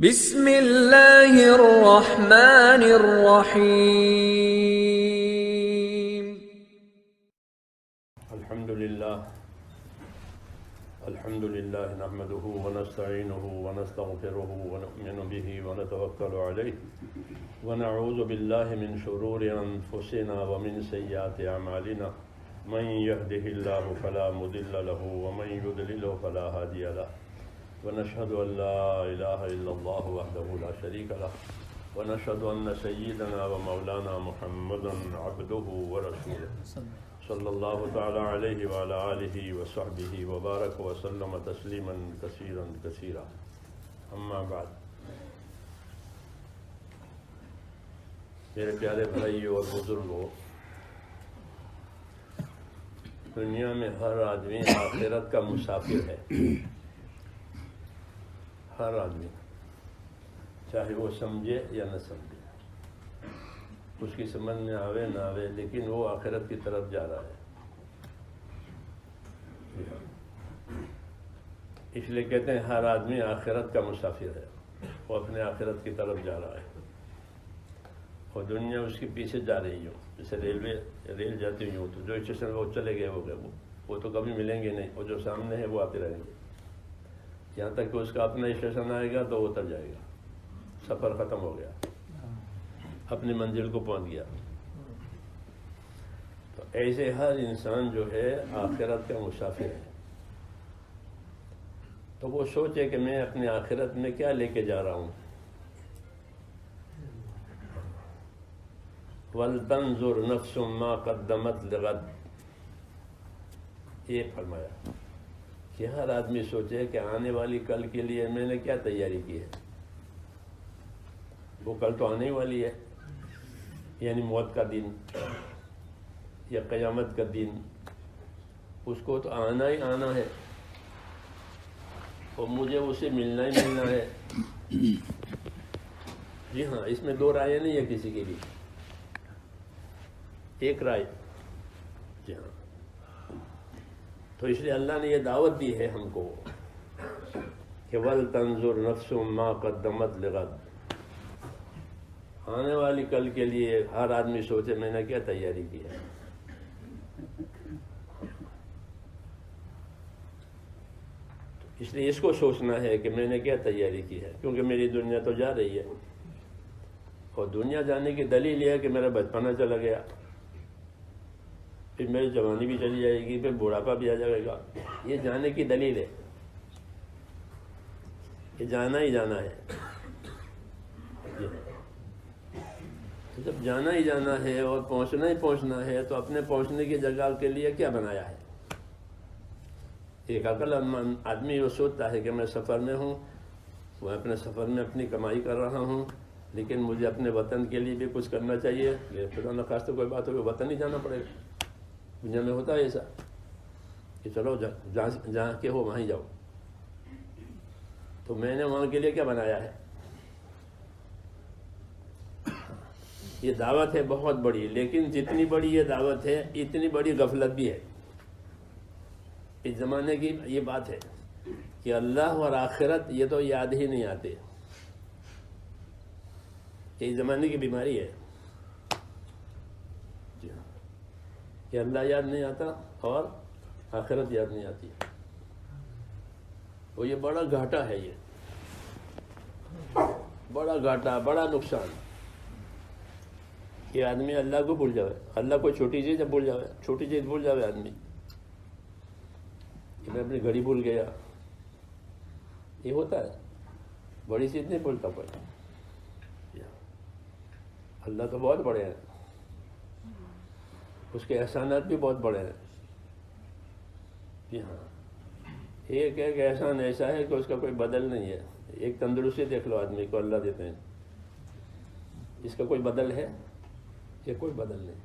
بسم اللہ الرحمن الرحیم۔ الحمد للہ نحمده ونستعینه ونستغفره ونؤمن به ونتوکل علیہ ونعوذ باللہ من شرور انفسنا ومن سیئات اعمالنا من يهده اللہ فلا مضل له ومن يضلل فلا هادی له ونشهد ان لا الہ الا اللہ وحدہ لا شریک له ونشهد ان سیدنا ومولانا محمدا عبدہ ورسولہ صلی اللہ تعالی علیہ وعلی آلہ وصحبہ وبارک وسلم تسلیما کثیرا کثیرا، اما بعد۔ میرے پیارے بھائیوں اور بزرگوں، دنیا میں ہر آدمی آخرت کا مسافر ہے، ہر آدمی، چاہے وہ سمجھے یا نہ سمجھے، اس کی سمجھ میں آوے نہ آوے، لیکن وہ آخرت کی طرف جا رہا ہے۔ اس لیے کہتے ہیں ہر آدمی آخرت کا مسافر ہے، وہ اپنے آخرت کی طرف جا رہا ہے، اور دنیا اس کے پیچھے جا رہی ہو۔ جیسے ریل جاتی ہوئی ہو تو جو اسٹیشن وہ چلے گئے ہو گئے، وہ تو کبھی ملیں گے نہیں، اور جو سامنے ہے وہ آتے رہیں گے، یہاں تک کہ اس کا اپنا اسٹیشن آئے گا تو وہ اتر جائے گا، سفر ختم ہو گیا، اپنی منزل کو پہنچ گیا۔ تو ایسے ہر انسان جو ہے آخرت کا مسافر ہے، تو وہ سوچے کہ میں اپنے آخرت میں کیا لے کے جا رہا ہوں۔ وَلْتَنْظُرْ نَفْسٌ مَا قَدَّمَتْ لِغَدٍ، یہ فرمایا کہ ہر آدمی سوچے کہ آنے والی کل کے لیے میں نے کیا تیاری کی ہے۔ وہ کل تو آنے والی ہے، یعنی موت کا دن یا قیامت کا دن، اس کو تو آنا ہی آنا ہے، اور مجھے اسے ملنا ہی ملنا ہے۔ جی ہاں، اس میں دو رائے نہیں ہے کسی کے بھی، ایک رائے۔ جی ہاں، تو اس لیے اللہ نے یہ دعوت دی ہے ہم کو کہ وَلْتَنْظُرْ نَفْسٌ مَا قَدَّمَتْ لِغَدٍ، آنے والی کل کے لیے ہر آدمی سوچے میں نے کیا تیاری کی ہے۔ اس لیے اس کو سوچنا ہے کہ میں نے کیا تیاری کی ہے، کیونکہ میری دنیا تو جا رہی ہے، اور دنیا جانے کی دلیل یہ ہے کہ میرا بچپنا چلا گیا، پھر میری جوانی بھی چلی جائے گی، پھر بڑھاپا بھی آ جائے گا۔ یہ جانے کی دلیل ہے کہ جانا ہی جانا ہے۔ جب جانا ہی جانا ہے اور پہنچنا ہی پہنچنا ہے، تو اپنے پہنچنے کی جگہ کے لیے کیا بنایا ہے؟ ایک عقل مند آدمی وہ سوچتا ہے کہ میں سفر میں ہوں، میں اپنے سفر میں اپنی کمائی کر رہا ہوں، لیکن مجھے اپنے وطن کے لیے بھی کچھ کرنا چاہیے۔ خدا نخواستہ کوئی بات ہو کہ وطن ہی جانا پڑے گا۔ دنیا میں ہوتا ہے ایسا کہ چلو جہاں کے ہو وہاں ہی جاؤ، تو میں نے وہاں کے لیے کیا بنایا ہے؟ یہ دعوت ہے بہت بڑی، لیکن جتنی بڑی یہ دعوت ہے اتنی بڑی غفلت بھی ہے۔ اس زمانے کی یہ بات ہے کہ اللہ اور آخرت یہ تو یاد ہی نہیں آتے، یہ اس زمانے کی بیماری ہے کہ اللہ یاد نہیں آتا اور آخرت یاد نہیں آتی، وہ یہ بڑا گھاٹا ہے، یہ بڑا گھاٹا، بڑا نقصان کہ آدمی اللہ کو بھول جائے، اللہ کو چھوٹی چیز بھول جائے، چھوٹی چیز بھول جائے آدمی کہ میں اپنی گھڑی بھول گیا، یہ ہوتا ہے، بڑی چیز نہیں بھولتا کوئی۔ اللہ تو بہت بڑے ہیں، اس کے احسانات بھی بہت بڑے ہیں۔ جی ہاں، ایک احسان ایسا ہے کہ اس کا کوئی بدل نہیں ہے۔ ایک تندرستی دیکھ لو آدمی کو اللہ دیتے ہیں، اس کا کوئی بدل ہے؟ یہ کوئی بدل نہیں۔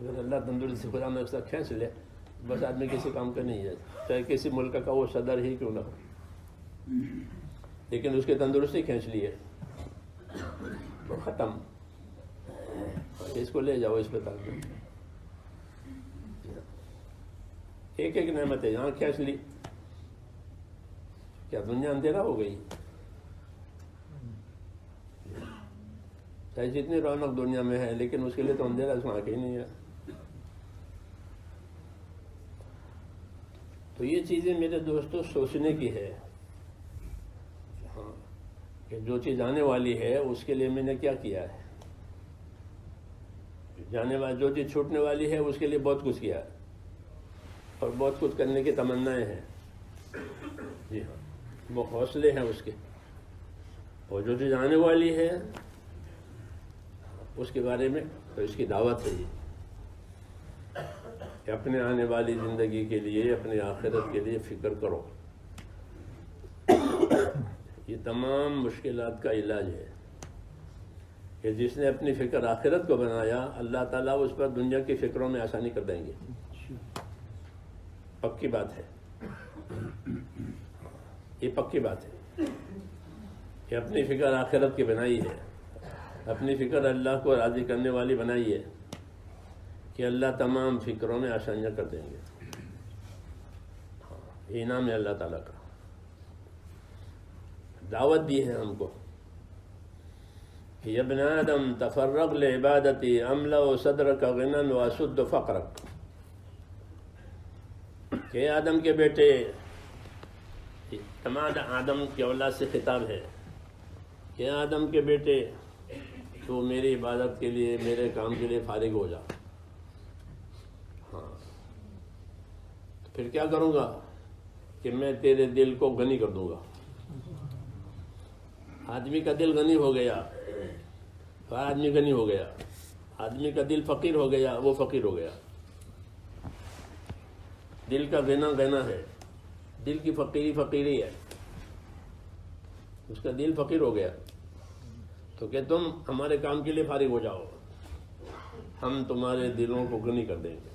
اگر اللہ تندرستی خدا میں اس کا کھینچ لے، بس آدمی کسی کام کا نہیں ہے، چاہے کسی ملک کا وہ صدر ہی کیوں نہ ہو، لیکن اس کی تندرستی کھینچ لیے تو ختم، اس کو لے جاؤ اسپتال میں۔ ایک ایک نعمت ہے، یہاں کھینچ لی، کیا دنیا اندھیرا ہو گئی؟ چاہے جتنی رونق دنیا میں ہے، لیکن اس کے لیے تو اندھیرا اس میں آ کے ہی نہیں ہے۔ تو یہ چیزیں میرے دوستوں سوچنے کی ہے، ہاں، کہ جو چیز آنے والی ہے اس کے لیے میں نے کیا کیا ہے، جانے والی جو چیز چھوٹنے والی ہے اس کے لیے بہت کچھ کیا ہے اور بہت کچھ کرنے کی تمنائیں ہیں، جی ہاں، وہ حوصلے ہیں اس کے، اور جو چیز آنے والی ہے اس کے بارے میں تو اس کی دعوت ہے کہ اپنے آنے والی زندگی کے لیے، اپنی آخرت کے لیے فکر کرو۔ یہ تمام مشکلات کا علاج ہے کہ جس نے اپنی فکر آخرت کو بنایا، اللہ تعالیٰ اس پر دنیا کی فکروں میں آسانی کر دیں گے، پکی بات ہے، یہ پکی بات ہے کہ اپنی فکر آخرت کی بنائی ہے، اپنی فکر اللہ کو راضی کرنے والی بنائی ہے کہ اللہ تمام فکروں میں آسانیاں کر دیں گے۔ یہ انعام ہے اللہ تعالیٰ کا، دعوت دی ہے ہم کو کہ یا ابن آدم تفرغ لعبادتی املأ صدرک غنى واسد فقرک، کہ آدم کے بیٹے، تمام آدم کی اولاد سے خطاب ہے کہ آدم کے بیٹے تو میری عبادت کے لیے، میرے کام کے لیے فارغ ہو جا۔ ہاں، پھر کیا کروں گا کہ میں تیرے دل کو غنی کر دوں گا۔ آدمی کا دل غنی ہو گیا، آدمی غنی ہو گیا، آدمی کا دل فقیر ہو گیا، وہ فقیر ہو گیا۔ دل کا غنا ہے، دل کی فقیری ہے، اس کا دل فقیر ہو گیا تو کہ تم ہمارے کام کے لیے فارغ ہو جاؤ، ہم تمہارے دلوں کو غنی کر دیں گے۔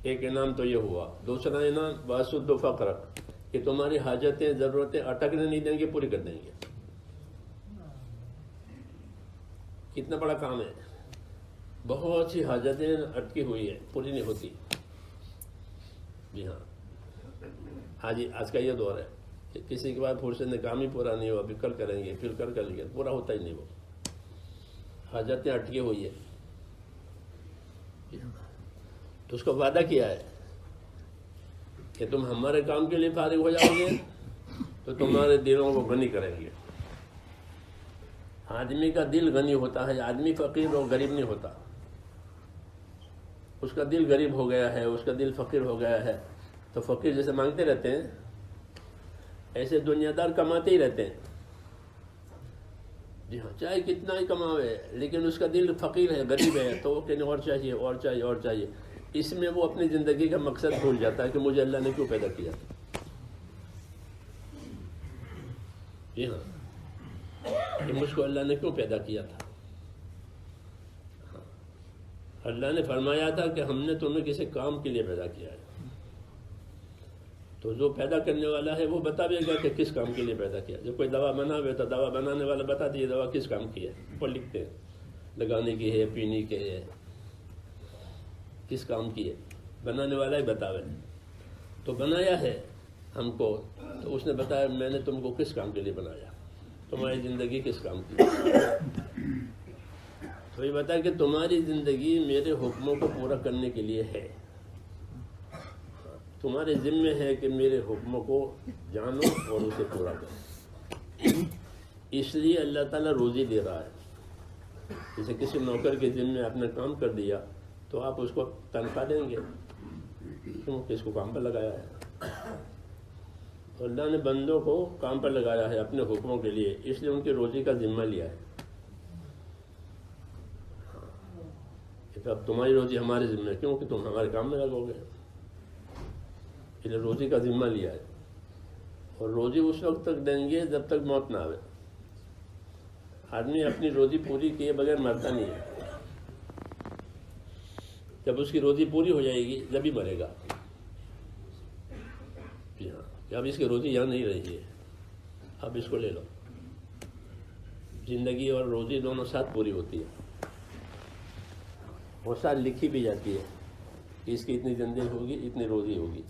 ایک انعام تو یہ ہوا۔ دوسرا انعام واسد فقرک، کہ تمہاری حاجتیں، ضرورتیں اٹکنے نہیں دیں گے، پوری کر دیں گے۔ کتنا بڑا کام ہے، بہت سی حاجتیں اٹکی ہوئی ہیں، پوری نہیں ہوتی۔ جی ہاں، آج کا یہ دور ہے کہ کسی کے بعد فرصت نے کام ہی پورا نہیں ہوا، ابھی کل کریں گے، پھر کل کریں گے، پورا ہوتا ہی نہیں، وہ حاجتیں اٹکی ہوئی ہے۔ تو اس کو وعدہ کیا ہے کہ تم ہمارے کام کے لیے فارغ ہو جاؤ گے تو تمہارے دلوں کو غنی کریں گے۔ آدمی کا دل غنی ہوتا ہے، آدمی فقیر اور غریب نہیں ہوتا۔ اس کا دل غریب ہو گیا ہے، اس کا دل فقیر ہو گیا ہے، تو فقیر جیسے مانگتے رہتے ہیں ایسے دنیا دار کماتے ہی رہتے ہیں۔ جی ہاں، چاہے کتنا ہی کماوے لیکن اس کا دل فقیر ہے، غریب ہے، تو وہ کہنے اور چاہیے اور چاہیے اور چاہیے۔ اس میں وہ اپنی زندگی کا مقصد بھول جاتا ہے کہ مجھے اللہ نے کیوں پیدا کیا۔ جی ہاں، کہ مجھ کو اللہ نے کیوں پیدا کیا تھا۔ اللہ نے فرمایا تھا کہ ہم نے تمہیں کسی کام کے لیے پیدا کیا ہے، تو جو پیدا کرنے والا ہے وہ بتا دے گا کہ کس کام کے لیے پیدا کیا۔ جب کوئی دوا بنا ہوئے تو دوا بنانے والا بتا دیے دوا کس کام کی ہے، وہ لکھتے ہیں، لگانے کی ہے، پینے کی ہے، کس کام کی ہے، بنانے والا ہی بتاوے۔ تو بنایا ہے ہم کو، تو اس نے بتایا میں نے تم کو کس کام کے لیے بنایا، تمہاری زندگی کس کام کی۔ تو یہ بتا کہ تمہاری زندگی میرے حکموں کو پورا کرنے کے لیے ہے، تمہارے ذمے ہے کہ میرے حکموں کو جانو اور اسے پورا کرو۔ اس لیے اللہ تعالیٰ روزی دے رہا ہے۔ جیسے کسی نوکر کے ذمے آپ نے کام کر دیا تو آپ اس کو تنخواہ دیں گے، کیونکہ اس کو کام پر لگایا ہے۔ اللہ نے بندوں کو کام پر لگایا ہے اپنے حکموں کے لیے، اس لیے ان کی روزی کا ذمہ لیا ہے کہ اب تمہاری روزی ہمارے ذمہ ہے، کیونکہ تم ہمارے کام میں لگو گے، اس لیے روزی کا ذمہ لیا ہے۔ اور روزی اس وقت تک دیں گے جب تک موت نہ آئے۔ آدمی اپنی روزی پوری کیے بغیر مرتا نہیں ہے، جب اس کی روزی پوری ہو جائے گی جب ہی مرے گا۔ جی ہاں، اب اس کی روزی یہاں نہیں رہی ہے، اب اس کو لے لو۔ زندگی اور روزی دونوں ساتھ پوری ہوتی ہے، وہ ساتھ لکھی بھی جاتی ہے کہ اس کی اتنی زندگی ہوگی، اتنی روزی ہوگی۔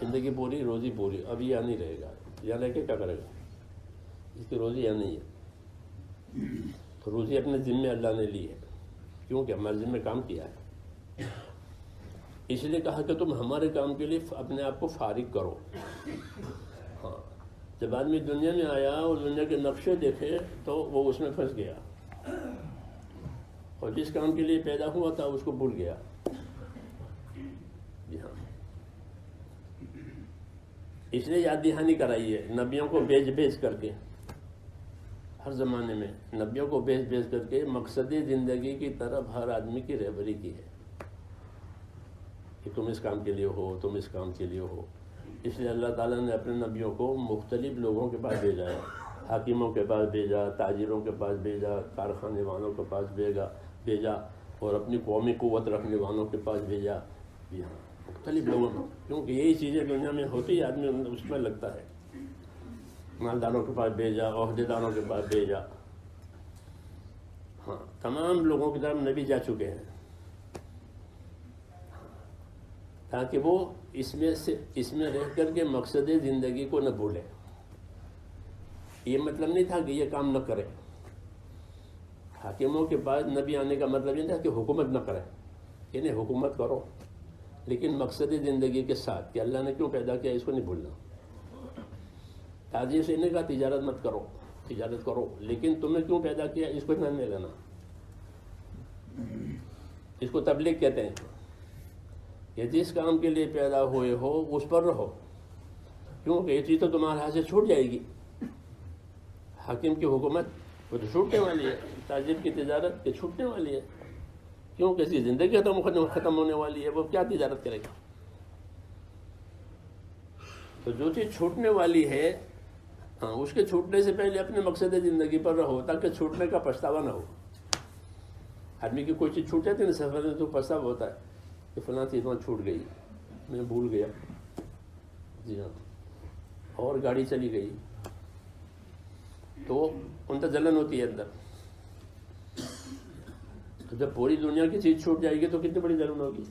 زندگی پوری، روزی پوری، اب یہاں نہیں رہے گا، یہاں رہ کے کیا کرے گا، اس کی روزی یہاں نہیں ہے۔ تو روزی اپنے ذمے اللہ نے لی ہے، کیونکہ ہمارے ذمے کام کیا ہے، اس لیے کہا کہ تم ہمارے کام کے لیے اپنے آپ کو فارغ کرو۔ ہاں، جب آدمی دنیا میں آیا اور دنیا کے نقشے دیکھے تو وہ اس میں پھنس گیا، اور جس کام کے لیے پیدا ہوا تھا اس کو بھول گیا۔ جی ہاں، اس لیے یاد دہانی کرائی ہے نبیوں کو بھیج کر کے، ہر زمانے میں نبیوں کو بھیج کر کے مقصد زندگی کی طرف ہر آدمی کی رہبری کی ہے کہ تم اس کام کے لیے ہو، تم اس کام کے لیے ہو۔ اس لیے اللہ تعالیٰ نے اپنے نبیوں کو مختلف لوگوں کے پاس بھیجا ہے، حاکموں کے پاس بھیجا، تاجروں کے پاس بھیجا، کارخانے والوں کے پاس بھیجا، اور اپنی قومی قوت رکھنے والوں کے پاس بھیجا۔ جی ہاں، مختلف لوگوں میں، کیونکہ یہی چیزیں دنیا میں ہوتی ہے، آدمی اس میں لگتا ہے۔ مالداروں کے پاس بھیجا، عہدے داروں کے پاس بھیجا۔ ہاں، تمام لوگوں کی طرف نبی جا چکے ہیں، تاکہ وہ اس میں رہ کر کے مقصد زندگی کو نہ بھولے۔ یہ مطلب نہیں تھا کہ یہ کام نہ کرے۔ حاکموں کے پاس نبی آنے کا مطلب یہ تھا کہ حکومت نہ کرے، یعنی حکومت کرو لیکن مقصد زندگی کے ساتھ، کہ اللہ نے کیوں پیدا کیا اس کو نہیں بھولنا۔ تاجر سے نے کہا تجارت مت کرو، تجارت کرو، لیکن تمہیں کیوں پیدا کیا اس کو دھیان میں لینا۔ اس کو تبلیغ کہتے ہیں کہ جس کام کے لیے پیدا ہوئے ہو اس پر رہو، کیونکہ یہ چیز تو تمہارے ہاتھ سے چھوٹ جائے گی۔ حاکم کی حکومت وہ تو چھوٹنے والی ہے، تاجر کی تجارت یہ چھوٹنے والی ہے، کیونکہ اس کی زندگی ختم ہونے والی ہے، وہ کیا تجارت کرے گا۔ تو جو چیز چھوٹنے والی ہے، ہاں، اس کے چھوٹنے سے پہلے اپنے مقصد زندگی پر رہو تاکہ چھوٹنے کا پچھتاوا نہ ہو۔ آدمی کی کوئی چیز چھوٹ جاتی ہے نا سفر میں تو پچھتاوا ہوتا ہے کہ فلاں چیز وہاں چھوٹ گئی، میں بھول گیا۔ جی ہاں، اور گاڑی چلی گئی تو ان کا جلن ہوتی ہے اندر۔ تو جب پوری دنیا کی چیز چھوٹ جائے گی تو کتنی بڑی جلن ہوگی۔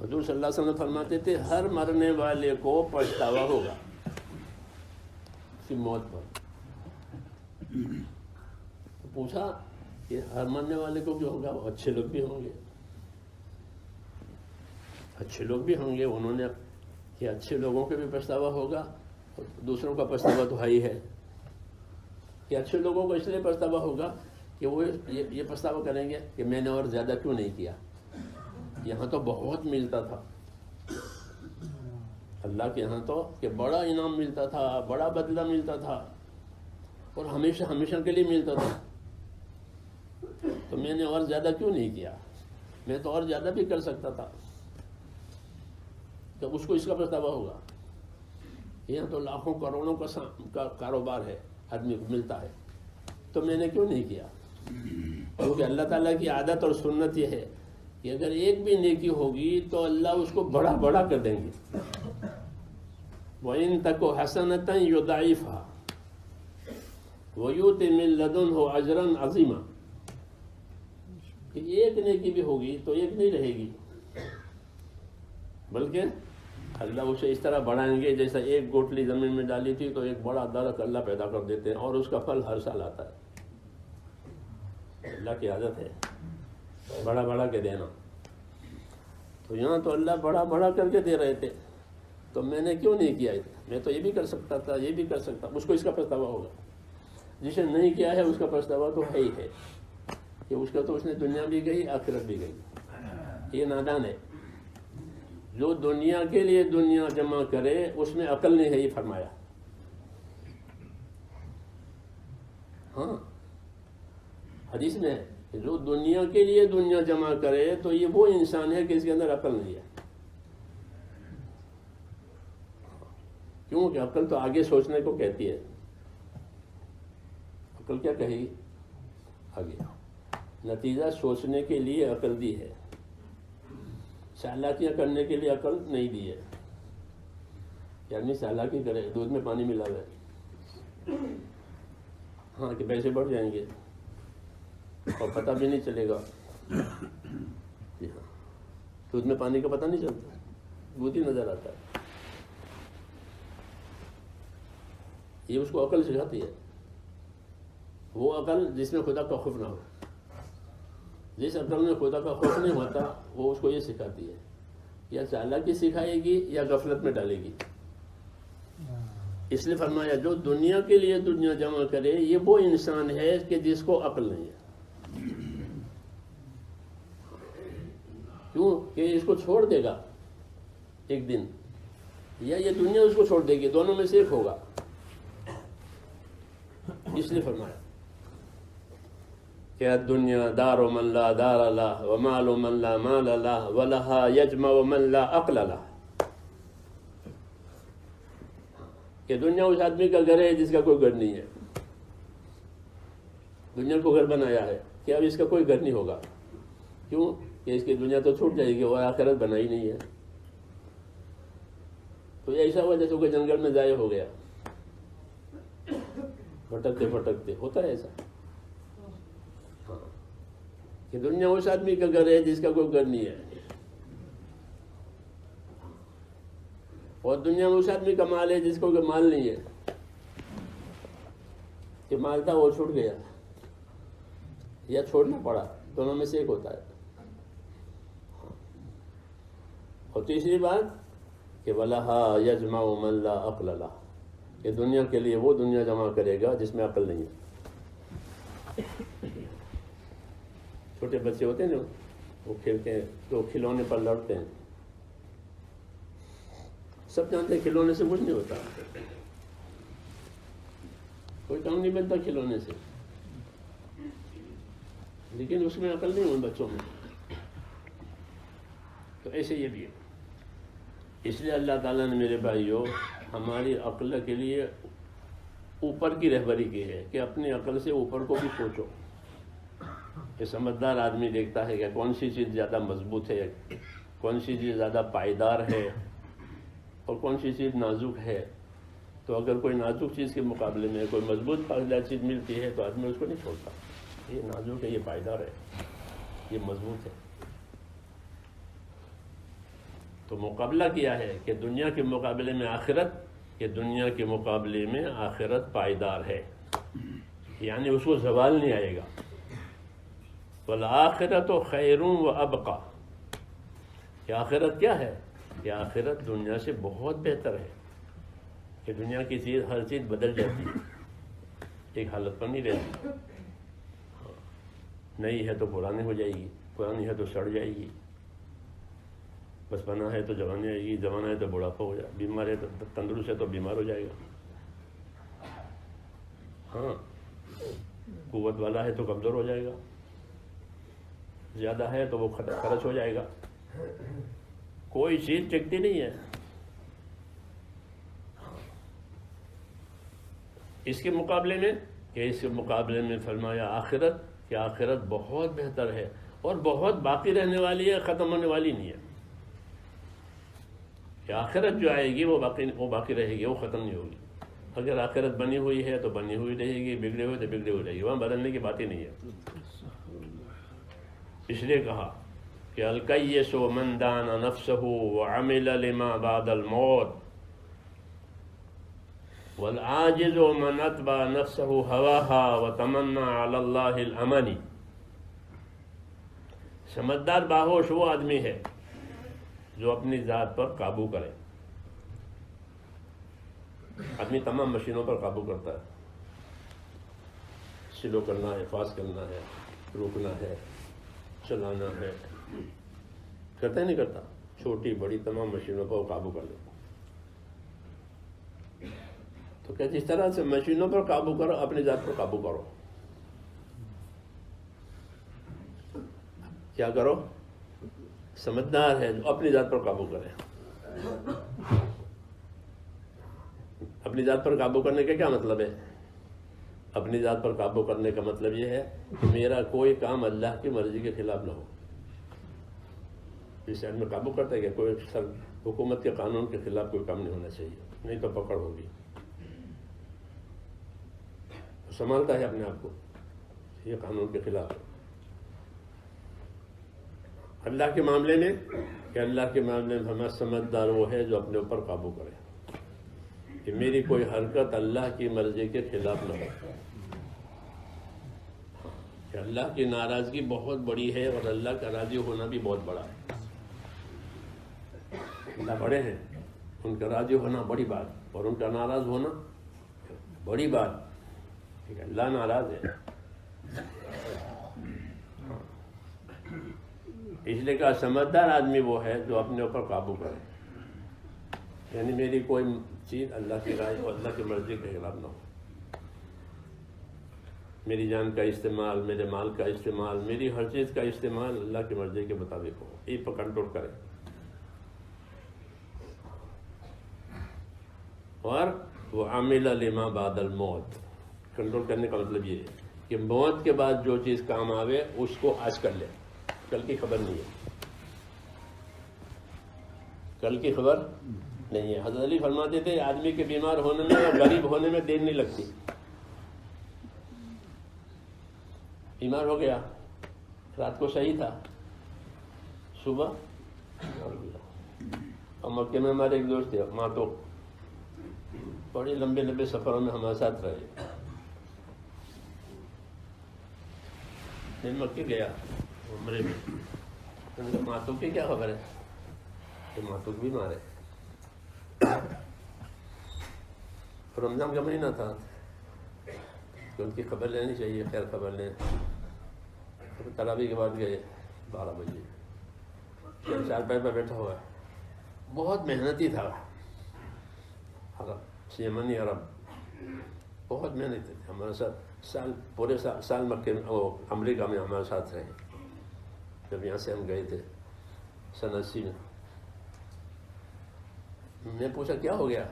حضور صلی اللہ علیہ وسلم فرماتے تھے ہر مرنے والے کو پچھتاوا ہوگا اس کی موت پر۔ تو پوچھا کہ ہر مرنے والے کو کیوں ہوگا؟ اچھے لوگ بھی ہوں گے، اچھے لوگ بھی ہوں گے، انہوں نے کہ اچھے لوگوں کے بھی پچھتاوا ہوگا، دوسروں کا پچھتاوا تو ہی ہے کہ اچھے لوگوں کو اس لیے پچھتاوا ہوگا کہ وہ یہ پچھتاوا کریں گے کہ میں نے اور زیادہ کیوں نہیں کیا، یہاں تو بہت ملتا تھا، اللہ کے یہاں تو کہ بڑا انعام ملتا تھا، بڑا بدلہ ملتا تھا، اور ہمیشہ کے لیے ملتا تھا، تو میں نے اور زیادہ کیوں نہیں کیا، میں تو اور زیادہ بھی کر سکتا تھا۔ تو اس کو اس کا پچھتاوا ہوگا۔ یہاں تو لاکھوں کروڑوں کا کاروبار ہے، آدمی کو ملتا ہے، تو میں نے کیوں نہیں کیا؟ کیونکہ اللہ تعالیٰ کی عادت اور سنت یہ ہے کہ اگر ایک بھی نیکی ہوگی تو اللہ اس کو بڑا بڑا کر دیں گے۔ وَإِن تَكُ حَسَنَةً يُضَاعِفْهَا وَيُؤْتِ مِن لَّدُنْهُ أَجْرًا عَظِيمًا۔ کہ ایک نیکی بھی ہوگی تو ایک نہیں رہے گی، بلکہ اللہ اسے اس طرح بڑھائیں گے جیسا ایک گوٹلی زمین میں ڈالی تھی تو ایک بڑا درخت اللہ پیدا کر دیتے ہیں، اور اس کا پھل ہر سال آتا ہے۔ اللہ کی عادت ہے بڑا بڑا کے دینا۔ تو یہاں تو اللہ بڑا بڑا کر کے دے رہے تھے، تو میں نے کیوں نہیں کیا؟ میں تو یہ بھی کر سکتا تھا، یہ بھی کر سکتا، اس کو اس کا پچھتاوا ہوگا۔ جسے نہیں کیا ہے اس کا پچھتاوا تو ہے ہی ہے کہ اس کا تو اس نے دنیا بھی گئی، آخرت بھی گئی۔ یہ نادان ہے جو دنیا کے لیے دنیا جمع کرے، اس میں عقل نہیں ہے، یہ فرمایا۔ ہاں، حدیث میں ہے کہ جو دنیا کے لیے دنیا جمع کرے تو یہ وہ انسان ہے کہ اس کے اندر عقل نہیں ہے۔ کیوں کہ عقل تو آگے سوچنے کو کہتی ہے۔ عقل کیا کہے گی؟ آگے نتیجہ سوچنے کے لیے عقل دی ہے، چالاکیاں کرنے کے لیے عقل نہیں دی ہے۔ کہ آدمی چالاکی کرے، دودھ میں پانی ملا ہوا ہے، ہاں کہ پیسے بڑھ جائیں گے اور پتہ بھی نہیں چلے گا۔ جی ہاں، دودھ میں پانی کا پتہ نہیں چلتا، دودھ ہی نظر آتا ہے۔ یہ اس کو عقل سکھاتی ہے وہ عقل جس میں خدا کا خوف نہ ہو. جس عقل میں خدا کا خوف نہیں ہوتا وہ اس کو یہ سکھاتی ہے، یا چالاکی سکھائے گی یا غفلت میں ڈالے گی. اس لیے فرمایا جو دنیا کے لیے دنیا جمع کرے یہ وہ انسان ہے کہ جس کو عقل نہیں ہے. کیوں کہ اس کو چھوڑ دے گا ایک دن، یا یہ دنیا اس کو چھوڑ دے گی، دونوں میں سے ایک ہوگا. اس لیے فرمایا کہ الدنیا دار من لا دار له ومال من لا مال له ولها يجمع من لا عقل له. کہ دنیا اس آدمی کا گھر ہے جس کا کوئی گھر نہیں ہے. دنیا کو گھر بنایا ہے کہ اب اس کا کوئی گھر نہیں ہوگا. کیوں کہ اس کی دنیا تو چھوٹ جائے گی، وہ آخرت بنائی نہیں ہے. تو یہ ایسا ہوا جیسے کوئی جنگل میں ضائع ہو گیا، بھٹکتے بھٹکتے. ہوتا ہے ایسا کہ دنیا اس آدمی کا گھر ہے جس کا کوئی گھر نہیں ہے، اور دنیا میں اس آدمی کا مال ہے جس کو کوئی مال نہیں ہے. کہ مال تھا وہ چھوٹ گیا یا چھوڑنا پڑا، دونوں میں سے ایک ہوتا ہے. اور تیسری بات کہ وَلَهَا يَجْمَعُ مَنْ لَا عَقْلَ لَهُ، کہ دنیا کے لیے وہ دنیا جمع کرے گا جس میں عقل نہیں ہے. چھوٹے بچے ہوتے ہیں نا، وہ کھیلتے ہیں تو کھلونے پر لڑتے ہیں. سب جانتے ہیں کھلونے سے کچھ نہیں ہوتا، کوئی کام نہیں بنتا کھلونے سے، لیکن اس میں عقل نہیں ہو بچوں میں. تو ایسے یہ بھی ہے. اس لیے اللہ تعالیٰ نے میرے بھائیوں ہماری عقل کے لیے اوپر کی رہبری کی ہے کہ اپنی عقل سے اوپر کو بھی سوچو. کہ سمجھدار آدمی دیکھتا ہے کہ کون سی چیز زیادہ مضبوط ہے، کون سی چیز زیادہ پائیدار ہے، اور کون سی چیز نازک ہے. تو اگر کوئی نازک چیز کے مقابلے میں کوئی مضبوط پائیدار چیز ملتی ہے تو آدمی اس کو نہیں چھوڑتا. یہ نازک ہے، یہ پائیدار ہے، یہ مضبوط ہے. تو مقابلہ کیا ہے کہ دنیا کے مقابلے میں آخرت، کہ دنیا کے مقابلے میں آخرت پائیدار ہے، یعنی اس کو زوال نہیں آئے گا. وَالْآخِرَةُ خَيْرٌ وَأَبْقَىٰ، کہ آخرت کیا ہے؟ کہ آخرت دنیا سے بہت بہتر ہے. کہ دنیا کی چیز ہر چیز بدل جاتی ہے، ایک حالت پر نہیں رہتی. نئی ہے تو پرانی ہو جائے گی، پرانی ہے تو سڑ جائے گی. بچپنا ہے تو جوانی آئے گی، جوان ہے تو بڑھاپا ہو جائے گا، بیمار ہے تو تندرست ہے تو بیمار ہو جائے گا. ہاں، قوت والا ہے تو کمزور ہو جائے گا، زیادہ ہے تو وہ خرچ ہو جائے گا. کوئی چیز ٹکتی نہیں ہے. اس کے مقابلے میں کہ اس کے مقابلے میں فرمایا آخرت، کہ آخرت بہت بہتر ہے اور بہت باقی رہنے والی ہے، ختم ہونے والی نہیں ہے. کہ آخرت جو آئے گی وہ باقی رہے گی، وہ ختم نہیں ہوگی. اگر آخرت بنی ہوئی ہے تو بنی ہوئی رہے گی، بگڑے ہوئے تو بگڑے ہوئی رہے گی، وہاں بدلنے کی بات ہی نہیں ہے. اس لیے کہا کہ الکیس من دان نفسہ وعمل لما بعد الموت والعاجز من اتبع نفسہ ہواہا وتمنى علی اللہ الامانی. سمجھدار باہوش وہ آدمی ہے جو اپنی ذات پر قابو کرے. آدمی تمام مشینوں پر قابو کرتا ہے، سلو کرنا ہے، فاس کرنا ہے، روکنا ہے، چلانا ہے، کرتا ہے نہیں کرتا. چھوٹی بڑی تمام مشینوں پر قابو کر لیتا. تو کہ جس طرح سے مشینوں پر قابو کرو اپنی ذات پر قابو کرو. کیا کرو؟ سمجھدار ہے جو اپنی ذات پر قابو کرے. اپنی ذات پر قابو کرنے کا کیا مطلب ہے؟ اپنی ذات پر قابو کرنے کا مطلب یہ ہے کہ میرا کوئی کام اللہ کی مرضی کے خلاف نہ ہو. اس آدمی قابو کرتا ہے کہ کوئی حکومت کے قانون کے خلاف کوئی کام نہیں ہونا چاہیے، نہیں تو پکڑ ہوگی. سنبھالتا ہے اپنے آپ کو، یہ قانون کے خلاف. اللہ کے معاملے میں کہ اللہ کے معاملے میں ہمیں سمجھدار وہ ہے جو اپنے اوپر قابو کرے کہ میری کوئی حرکت اللہ کی مرضی کے خلاف نہ ہو. کہ اللہ کی ناراضگی بہت بڑی ہے اور اللہ کا راضی ہونا بھی بہت بڑا ہے. اللہ بڑے ہیں، ان کا راضی ہونا بڑی بات اور ان کا ناراض ہونا بڑی بات. ٹھیک ہے، اللہ ناراض ہے. اس لیے کہا سمجھدار آدمی وہ ہے جو اپنے اوپر قابو کرے، یعنی میری کوئی چیز اللہ کی رائے اور اللہ کی مرضی کے خلاف نہ ہو. میری جان کا استعمال، میرے مال کا استعمال، میری ہر چیز کا استعمال اللہ کی مرضی کے مطابق ہو، اس پر کنٹرول کرے. اور وہ عامل لما بعد الموت، کنٹرول کرنے کا مطلب یہ ہے کہ موت کے بعد جو چیز کام آوے اس کو آج کر لے، کل کی خبر نہیں ہے. کل کی خبر نہیں ہے. حضرت علی فرماتے تھے آدمی کے بیمار ہونے میں اور غریب ہونے میں دیر نہیں لگتی. بیمار ہو گیا، رات کو صحیح تھا، صبح اور مکے میں ہمارے ایک دوست تھے ماں، تو بڑے لمبے لمبے سفروں میں ہمارے ساتھ رہے. میں مکے گیا عمرے میں، ان کا ماتو کی کیا خبر ہے کہ ماتو بھی مارے. رمضان کا مہینہ تھا کہ ان کی خبر لینی چاہیے، خیر خبر لیں. تراویح کے بعد گئے 12 بجے، چار پیر پر بیٹھا ہوا ہے، بہت محنتی تھا. عرب یمنی عرب بہت محنتی تھے، ہمارے ساتھ پورے سال مکے میں امریکہ میں ہمارے ساتھ رہے. جب یہاں سے ہم گئے تھے سن 80 میں پوچھا کیا ہو گیا؟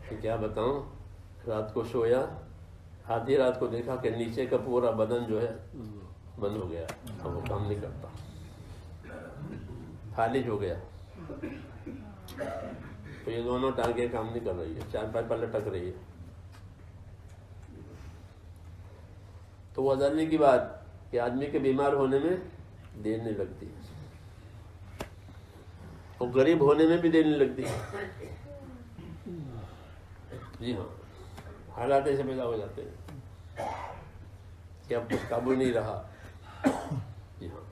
کہ کیا بتاؤں، رات کو سویا، آدھی رات کو دیکھا کہ نیچے کا پورا بدن جو ہے بند ہو گیا، اب وہ کام نہیں کرتا، فالج ہو گیا. تو یہ دونوں ٹانگیں کام نہیں کر رہی ہے، چار پیر پر لٹک رہی ہے. تو وہ حضرت کی بات کہ آدمی کے بیمار ہونے میں دیر نہیں لگتی اور غریب ہونے میں بھی دیر نہیں لگتی. جی ہاں، حالات ایسے پیدا ہو جاتے ہیں کہ اب کچھ قابو نہیں رہا. جی ہاں،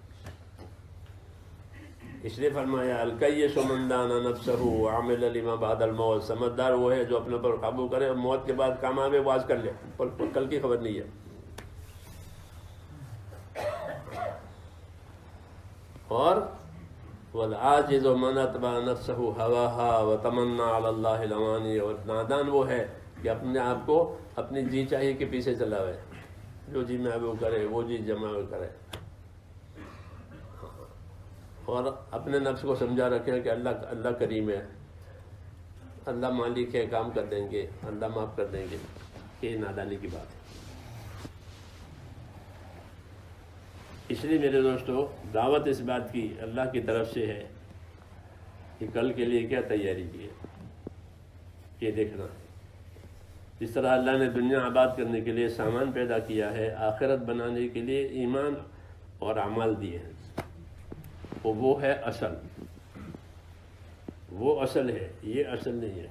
اس لیے فرمایا الکیس من دان نفسہ وعمل لما بعد الموت. سمجھدار وہ ہے جو اپنے پر قابو کرے اور موت کے بعد کام آوے وہ آج کر لے، کل کی خبر نہیں ہے. اور والعاجز من اتبع نفسہ ہواها وتمنى علی اللہ الامانی. اور نادان وہ ہے کہ اپنے آپ کو اپنی جی چاہیے کے پیچھے چلاوے، جو جی میں وہ کرے، وہ جی جمع کرے. اور اپنے نفس کو سمجھا رکھے کہ اللہ کریم ہے، اللہ مالک ہے، کام کر دیں گے، اللہ معاف کر دیں گے. یہ نادانی کی بات ہے. اس لیے میرے دوستو دعوت اس بات کی اللہ کی طرف سے ہے کہ کل کے لیے کیا تیاری کی ہے یہ دیکھنا. جس طرح اللہ نے دنیا آباد کرنے کے لیے سامان پیدا کیا ہے، آخرت بنانے کے لیے ایمان اور اعمال دیے ہیں. وہ ہے اصل، وہ اصل ہے، یہ اصل نہیں ہے.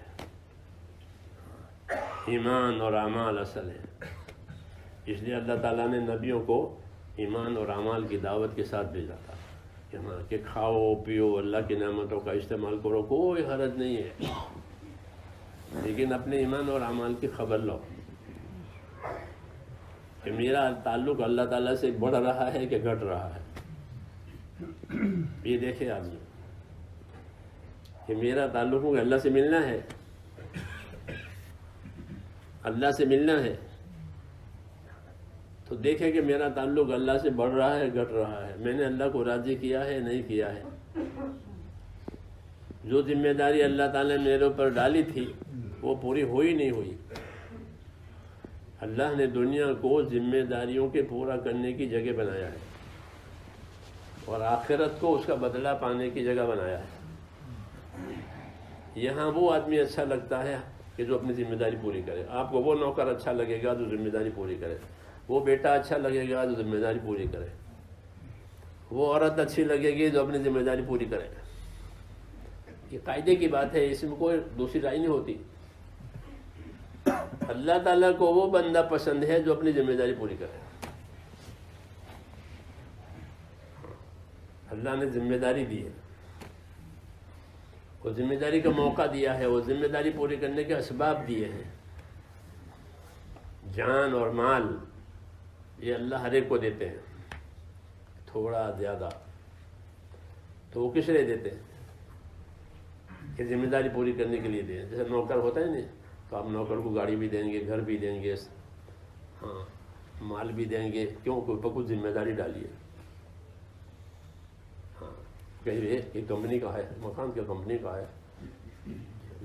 ایمان اور اعمال اصل ہے. اس لیے اللہ تعالیٰ نے نبیوں کو ایمان اور اعمال کی دعوت کے ساتھ بھیجا تھا کہ کھاؤ پیو، اللہ کی نعمتوں کا استعمال کرو، کوئی حرج نہیں ہے، لیکن اپنے ایمان اور اعمال کی خبر لو کہ میرا تعلق اللہ تعالیٰ سے بڑھ رہا ہے کہ گھٹ رہا ہے. یہ دیکھے آدمی کہ میرا تعلق اللہ سے ملنا ہے، اللہ سے ملنا ہے، تو دیکھے کہ میرا تعلق اللہ سے بڑھ رہا ہے گھٹ رہا ہے. میں نے اللہ کو راضی کیا ہے نہیں کیا ہے. جو ذمہ داری اللہ تعالیٰ نے میرے اوپر ڈالی تھی وہ پوری ہوئی نہیں ہوئی. اللہ نے دنیا کو ذمہ داریوں کے پورا کرنے کی جگہ بنایا ہے اور آخرت کو اس کا بدلہ پانے کی جگہ بنایا ہے. یہاں وہ آدمی اچھا لگتا ہے کہ جو اپنی ذمہ داری پوری کرے. آپ کو وہ نوکر اچھا لگے گا جو ذمہ داری پوری کرے، وہ بیٹا اچھا لگے گا جو ذمہ داری پوری کرے، وہ عورت اچھی لگے گی جو اپنی ذمہ داری پوری کرے. یہ قاعدے کی بات ہے، اس میں کوئی دوسری رائے نہیں ہوتی. اللہ تعالیٰ کو وہ بندہ پسند ہے جو اپنی ذمہ داری پوری کرے. اللہ نے ذمہ داری دی ہے، وہ ذمہ داری کا موقع دیا ہے، وہ ذمہ داری پوری کرنے کے اسباب دیے ہیں۔ جان اور مال یہ اللہ ہر ایک کو دیتے ہیں، تھوڑا زیادہ، تو وہ کس لیے دیتے ہیں؟ کہ ذمہ داری پوری کرنے کے لیے دیں۔ جیسے نوکر ہوتا ہے نا، تو آپ نوکر کو گاڑی بھی دیں گے، گھر بھی دیں گے، ہاں مال بھی دیں گے، کیوں؟ کوئی پر کچھ ذمہ داری ڈالیے۔ ہاں کہیں یہ کمپنی کا ہے، مکان کا کمپنی کا ہے،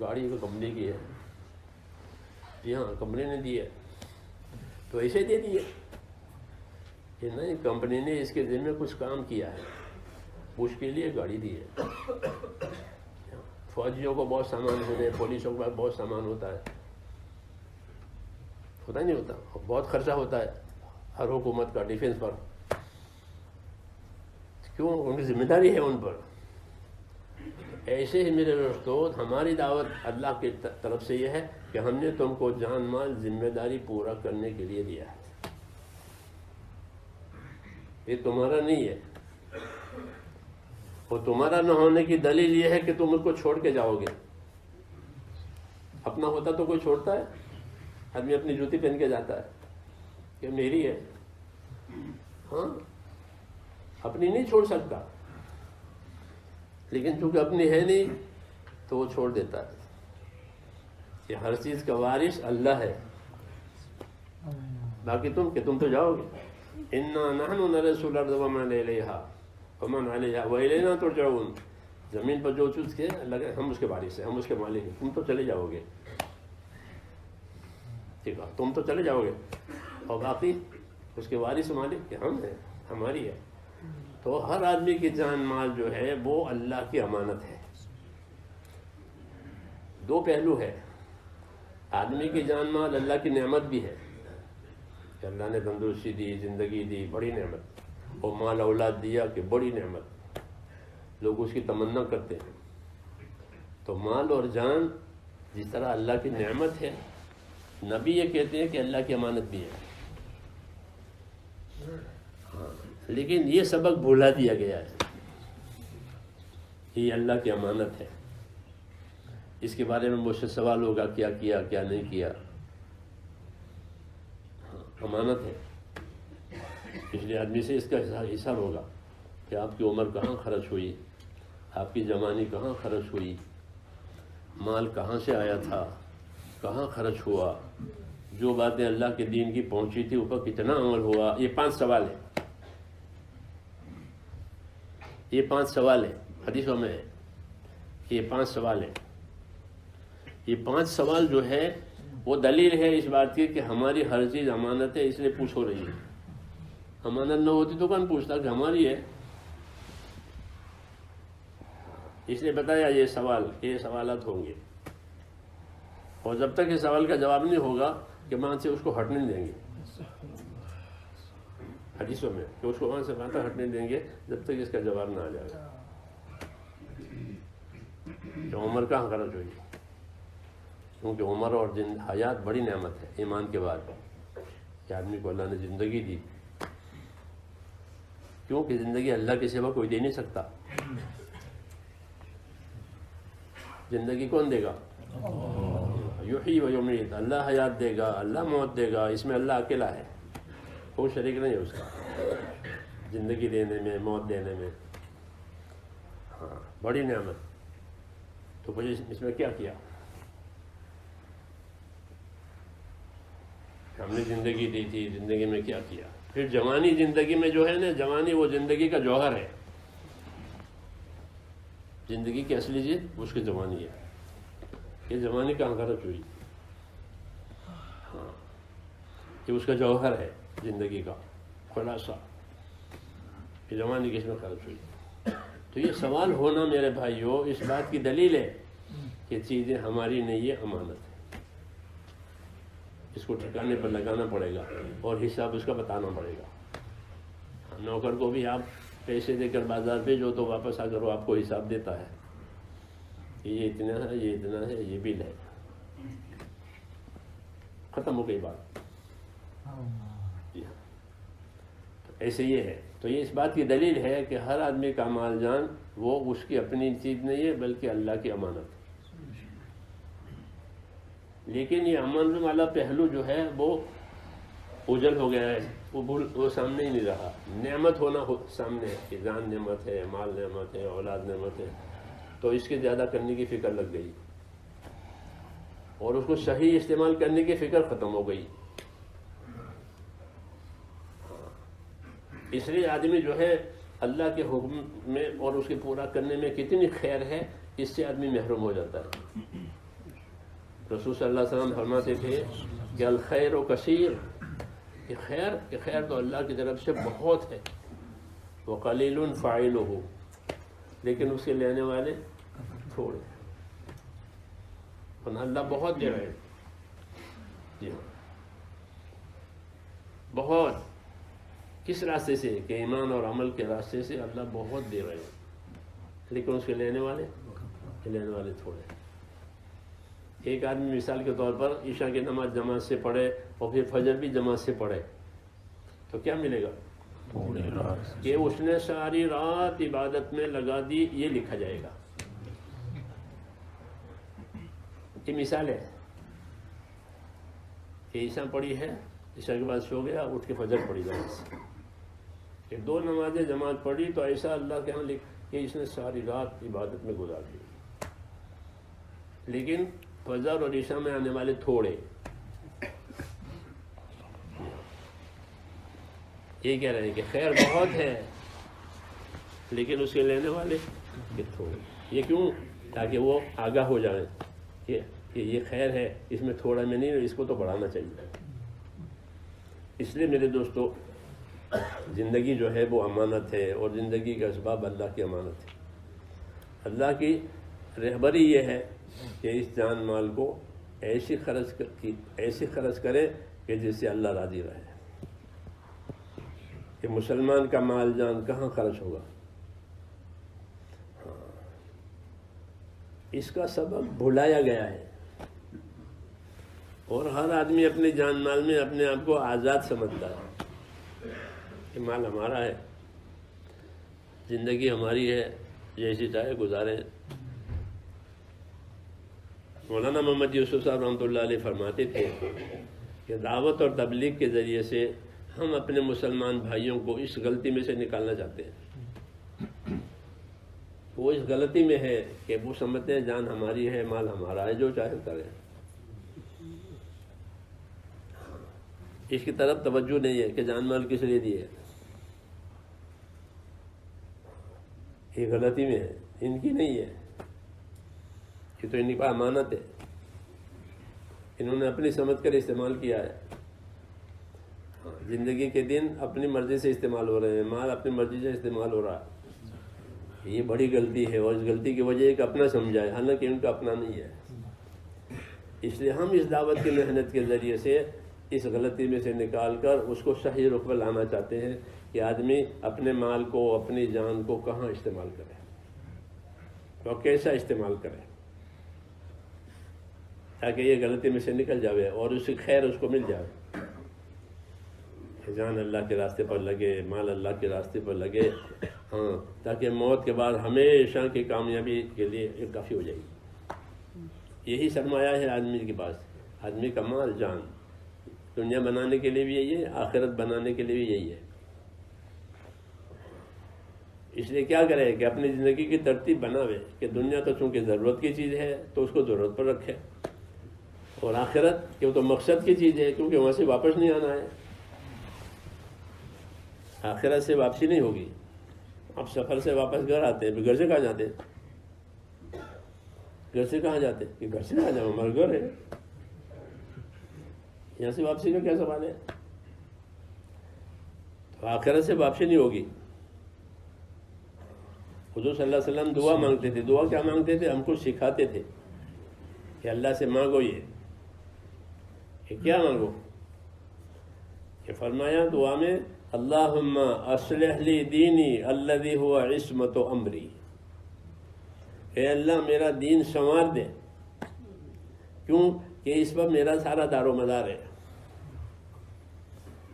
گاڑی کا کمپنی کی ہے، جی ہاں کمپنی نے دی ہے، تو ایسے دے دیے کہ نہیں کمپنی نے اس کے ذمہ کچھ کام کیا ہے، اس کے لیے گاڑی دی ہے۔ فوجیوں کو بہت سامان ہوتے ہیں، پولیسوں کے پاس بہت سامان ہوتا ہے ہی نہیں ہوتا، بہت خرچہ ہوتا ہے ہر حکومت کا ڈیفینس پر، کیوں؟ ان کی ذمہ داری ہے ان پر۔ ایسے ہی میرے دوستو، ہماری دعوت اللہ کی طرف سے یہ ہے کہ ہم نے تم کو جان مال ذمہ داری پورا کرنے کے لیے دیا ہے، یہ تمہارا نہیں ہے، اور تمہارا نہ ہونے کی دلیل یہ ہے کہ تم اس کو چھوڑ کے جاؤ گے۔ اپنا ہوتا تو کوئی چھوڑتا ہے؟ آدمی اپنی جوتی پہن کے جاتا ہے کہ میری ہے، ہاں اپنی نہیں چھوڑ سکتا، لیکن چونکہ اپنی ہے نہیں تو وہ چھوڑ دیتا ہے۔ کہ ہر چیز کا وارث اللہ ہے، باقی تم تو جاؤ گے۔ اِنَّا نَحْنُ نَرِثُ الْأَرْضَ وَمَنْ عَلَيْهَا وَمَنْ عَلَيْهَا وَإِلَيْنَا تُرْجَعُونَ۔ زمین پر جو چیز کے اللہ کہ ہم اس کے وارث ہیں، ہم اس کے مالک ہیں، تم تو چلے جاؤ گے، ٹھیک ہے تم تو چلے جاؤ گے، اور باقی اس کے وارث مالک کہ ہم ہیں، ہماری ہے۔ تو ہر آدمی کی جان مال جو ہے وہ اللہ کی امانت ہے۔ دو پہلو ہے، آدمی کی جان مال اللہ کی نعمت بھی ہے کہ اللہ نے تندرستی دی، زندگی دی، بڑی نعمت، اور مال اولاد دیا کہ بڑی نعمت، لوگ اس کی تمنا کرتے ہیں۔ تو مال اور جان جس طرح اللہ کی نعمت ہے، نبی یہ کہتے ہیں کہ اللہ کی امانت بھی ہے، لیکن یہ سبق بھولا دیا گیا ہے، یہ اللہ کی امانت ہے، اس کے بارے میں مجھ سے سوال ہوگا کیا کیا کیا نہیں کیا، امانت ہے، اس لیے آدمی سے اس کا حساب ہوگا کہ آپ کی عمر کہاں خرچ ہوئی، آپ کی جوانی کہاں خرچ ہوئی، مال کہاں سے آیا تھا، کہاں خرچ ہوا، جو باتیں اللہ کے دین کی پہنچی تھی اوپر کتنا عمل ہوا۔ یہ 5 سوال ہے، یہ 5 سوال ہے، حدیثوں میں ہے کہ یہ 5 سوال ہے۔ یہ 5 سوال جو ہے وہ دلیل ہے اس بات کی کہ ہماری ہر چیز امانت ہے، اس لیے پوچھ ہو رہی ہے۔ امانت نہ ہوتی تو کون پوچھتا کہ ہماری ہے، اس لیے بتایا یہ سوالات ہوں گے، اور جب تک اس سوال کا جواب نہیں ہوگا کہ وہاں سے اس کو ہٹنے نہیں دیں گے، حدیثوں میں کہ اس کو وہاں سے وہاں تک ہٹنے دیں گے جب تک اس کا جواب نہ آ جائے گا کہ عمر کہاں خرچ ہوئی، کیونکہ عمر اور حیات بڑی نعمت ہے ایمان کے بعد، کہ آدمی کو اللہ نے زندگی دی، کیونکہ زندگی اللہ کے سوا کوئی دے نہیں سکتا۔ زندگی کون دے گا؟ یحیی و یمیت، اللہ حیات دے گا، اللہ موت دے گا، اس میں اللہ اکیلا ہے، کوئی شریک نہیں ہے اس کا، زندگی دینے میں، موت دینے میں، ہاں بڑی نعمت۔ تو مجھے اس میں کیا کیا؟ ہم نے زندگی دی تھی، زندگی میں کیا کیا؟ پھر جوانی زندگی میں جو ہے نا، جوانی وہ زندگی کا جوہر ہے، زندگی کی اصلی چیز اس کی جوانی ہے۔ یہ جوانی کہاں خرچ ہوئی؟ ہاں یہ اس کا جوہر ہے زندگی کا خلاصہ، کہ جوانی کس میں خرچ ہوئی۔ تو یہ سوال ہونا میرے بھائیوں اس بات کی دلیل ہے کہ چیزیں ہماری نہیں ہے، امانت ہے، اس کو ٹھکانے پر لگانا پڑے گا اور حساب اس کا بتانا پڑے گا۔ نوکر کو بھی آپ پیسے دے کر بازار بھیجو تو واپس آ کر وہ آپ کو حساب دیتا ہے کہ یہ اتنا ہے، یہ اتنا ہے، یہ بل ہے، ختم ہو گئی بات۔ جی ہاں، تو ایسے یہ ہے۔ تو یہ اس بات کی دلیل ہے کہ ہر آدمی کا مال جان وہ اس کی اپنی چیز نہیں ہے بلکہ اللہ کی امانت ہے۔ لیکن یہ امانت والا پہلو جو ہے وہ اوجھل ہو گیا ہے، وہ سامنے ہی نہیں رہا۔ نعمت ہونا سامنے ہے کہ جان نعمت ہے، مال نعمت ہے، اولاد نعمت ہے، تو اس کے زیادہ کرنے کی فکر لگ گئی اور اس کو صحیح استعمال کرنے کی فکر ختم ہو گئی۔ اس لیے آدمی جو ہے اللہ کے حکم میں اور اس کے پورا کرنے میں کتنی خیر ہے، اس سے آدمی محروم ہو جاتا ہے۔ رسول صلی اللہ علیہ وسلم فرماتے تھے کہ الخیر و کثیر، کہ خیر تو اللہ کی طرف سے بہت ہے، وقلیل فاعلہ، لیکن اس کے لینے والے تھوڑے، ورنہ اللہ بہت دے رہے ہیں۔ جی ہاں، بہت، کس راستے سے؟ کہ ایمان اور عمل کے راستے سے اللہ بہت دے رہے ہیں، لیکن اس کے لینے والے تھوڑے۔ ایک آدمی مثال کے طور پر عشاء کی نماز جماعت سے پڑھے اور پھر فجر بھی جماعت سے پڑھے تو کیا ملے گا؟ کہ اس نے ساری رات عبادت میں لگا دی، یہ لکھا جائے گا۔ یہ مثال ہے کہ عشاء پڑھی ہے، عشاء کے بعد سو گیا، اٹھ کے فجر پڑھی جماعت سے، کہ 2 نمازیں جماعت پڑھی تو ایسا اللہ کے ہاں لکھ کہ اس نے ساری رات عبادت میں گزار دی۔ لیکن فجر اور عشاء میں آنے والے تھوڑے، یہ کہہ رہے ہیں کہ خیر بہت ہے لیکن اس کے لینے والے تھوڑے۔ یہ کیوں؟ تاکہ وہ آگاہ ہو جائیں کہ یہ خیر ہے، اس میں تھوڑا میں نہیں، اس کو تو بڑھانا چاہیے۔ اس لیے میرے دوستو، زندگی جو ہے وہ امانت ہے، اور زندگی کا اسباب اللہ کی امانت ہے۔ اللہ کی رہبری یہ ہے کہ اس جان مال کو ایسی خرچ کرے کہ جس سے اللہ راضی رہے۔ کہ مسلمان کا مال جان کہاں خرچ ہوگا؟ اس کا سبب بھلایا گیا ہے، اور ہر آدمی اپنے جان مال میں اپنے آپ کو آزاد سمجھتا ہے کہ مال ہمارا ہے، زندگی ہماری ہے، جیسی چاہے گزارے۔ مولانا محمد یوسف صاحب رحمۃ اللہ علیہ فرماتے تھے کہ دعوت اور تبلیغ کے ذریعے سے ہم اپنے مسلمان بھائیوں کو اس غلطی میں سے نکالنا چاہتے ہیں۔ وہ اس غلطی میں ہے کہ وہ سمجھتے ہیں جان ہماری ہے، مال ہمارا ہے، جو چاہے کرے۔ اس کی طرف توجہ نہیں ہے کہ جان مال کس لیے دیے۔ یہ غلطی میں ہے، ان کی نہیں ہے، یہ تو ان کا امانت ہے، انہوں نے اپنی سمجھ کر استعمال کیا ہے۔ زندگی کے دن اپنی مرضی سے استعمال ہو رہے ہیں، مال اپنی مرضی سے استعمال ہو رہا ہے۔ یہ بڑی غلطی ہے، اور اس غلطی کی وجہ ایک اپنا سمجھا ہے، حالانکہ ان کا اپنا نہیں ہے۔ اس لیے ہم اس دعوت کی محنت کے ذریعے سے اس غلطی میں سے نکال کر اس کو صحیح رخ پر لانا چاہتے ہیں کہ آدمی اپنے مال کو، اپنی جان کو کہاں استعمال کرے اور کیسا استعمال کرے، تاکہ یہ غلطی میں سے نکل جاوے اور اس کی خیر اس کو مل جائے۔ جان اللہ کے راستے پر لگے، مال اللہ کے راستے پر لگے، ہاں، تاکہ موت کے بعد ہمیشہ کی کامیابی کے لیے یہ کافی ہو جائے گی۔ یہی سرمایہ ہے آدمی کے پاس، آدمی کا مال جان، دنیا بنانے کے لیے بھی یہی ہے، آخرت بنانے کے لیے بھی یہی ہے۔ اس لیے کیا کرے کہ اپنی زندگی کی ترتیب بناوے کہ دنیا تو چونکہ ضرورت کی چیز ہے تو اس کو ضرورت پر رکھے، اور آخرت کہ وہ تو مقصد کی چیز ہے کیونکہ وہاں سے واپس نہیں آنا ہے، آخرت سے واپسی نہیں ہوگی۔ اب سفر سے واپس گھر آتے ہیں، گھر سے کہاں جاتے ہیں؟ گھر سے کہاں جاتے ہیں؟ کہ گھر سے کہاں جاؤں، ہمارا گھر ہے، یہاں سے واپسی کا کیا سوال ہے؟ تو آخرت سے واپسی نہیں ہوگی۔ حضور صلی اللہ علیہ وسلم دعا مانگتے تھے، دعا کیا مانگتے تھے؟ ہم کو سکھاتے تھے کہ اللہ سے مانگو یہ کیا مانگو؟ کہ فرمایا دعا میں اللہم اصلح لی دینی الذی ہوا عصمت امری، اے اللہ میرا دین سنوار دے، کیوں کہ اس پر میرا سارا دار و مدار ہے۔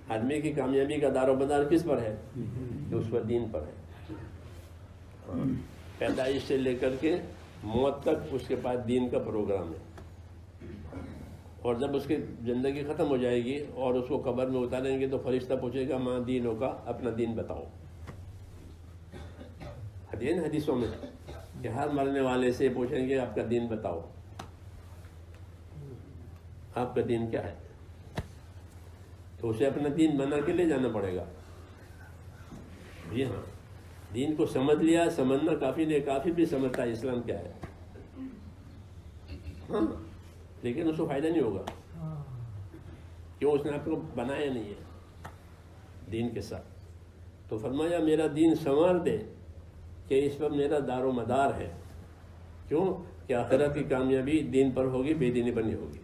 آدمی کی کامیابی کا دار و مدار کس پر ہے؟ کہ اس پر دین پر ہے. پیدائش سے لے کر کے موت تک اس کے پاس دین کا پروگرام ہے. اور جب اس کی زندگی ختم ہو جائے گی اور اس کو قبر میں اتاریں گے تو فرشتہ پوچھے گا ماں دینوں کا، اپنا دین بتاؤ. حدیثوں میں کہ ہر مرنے والے سے پوچھیں گے آپ کا دین بتاؤ، آپ کا دین کیا ہے؟ تو اسے اپنا دین بنا کے لے جانا پڑے گا. جی ہاں، دین کو سمجھ لیا، سمجھنا کافی نہیں، کافی بھی سمجھتا ہے اسلام کیا ہے، ہاں، لیکن اس کو فائدہ نہیں ہوگا، کیوں؟ اس نے آپ کو بنایا نہیں ہے دین کے ساتھ. تو فرمایا میرا دین سنوار دے کہ اس پر میرا دار و مدار ہے. کیوں؟ کہ آخرت کی کامیابی دین پر ہوگی، بے دینی پر نہیں ہوگی.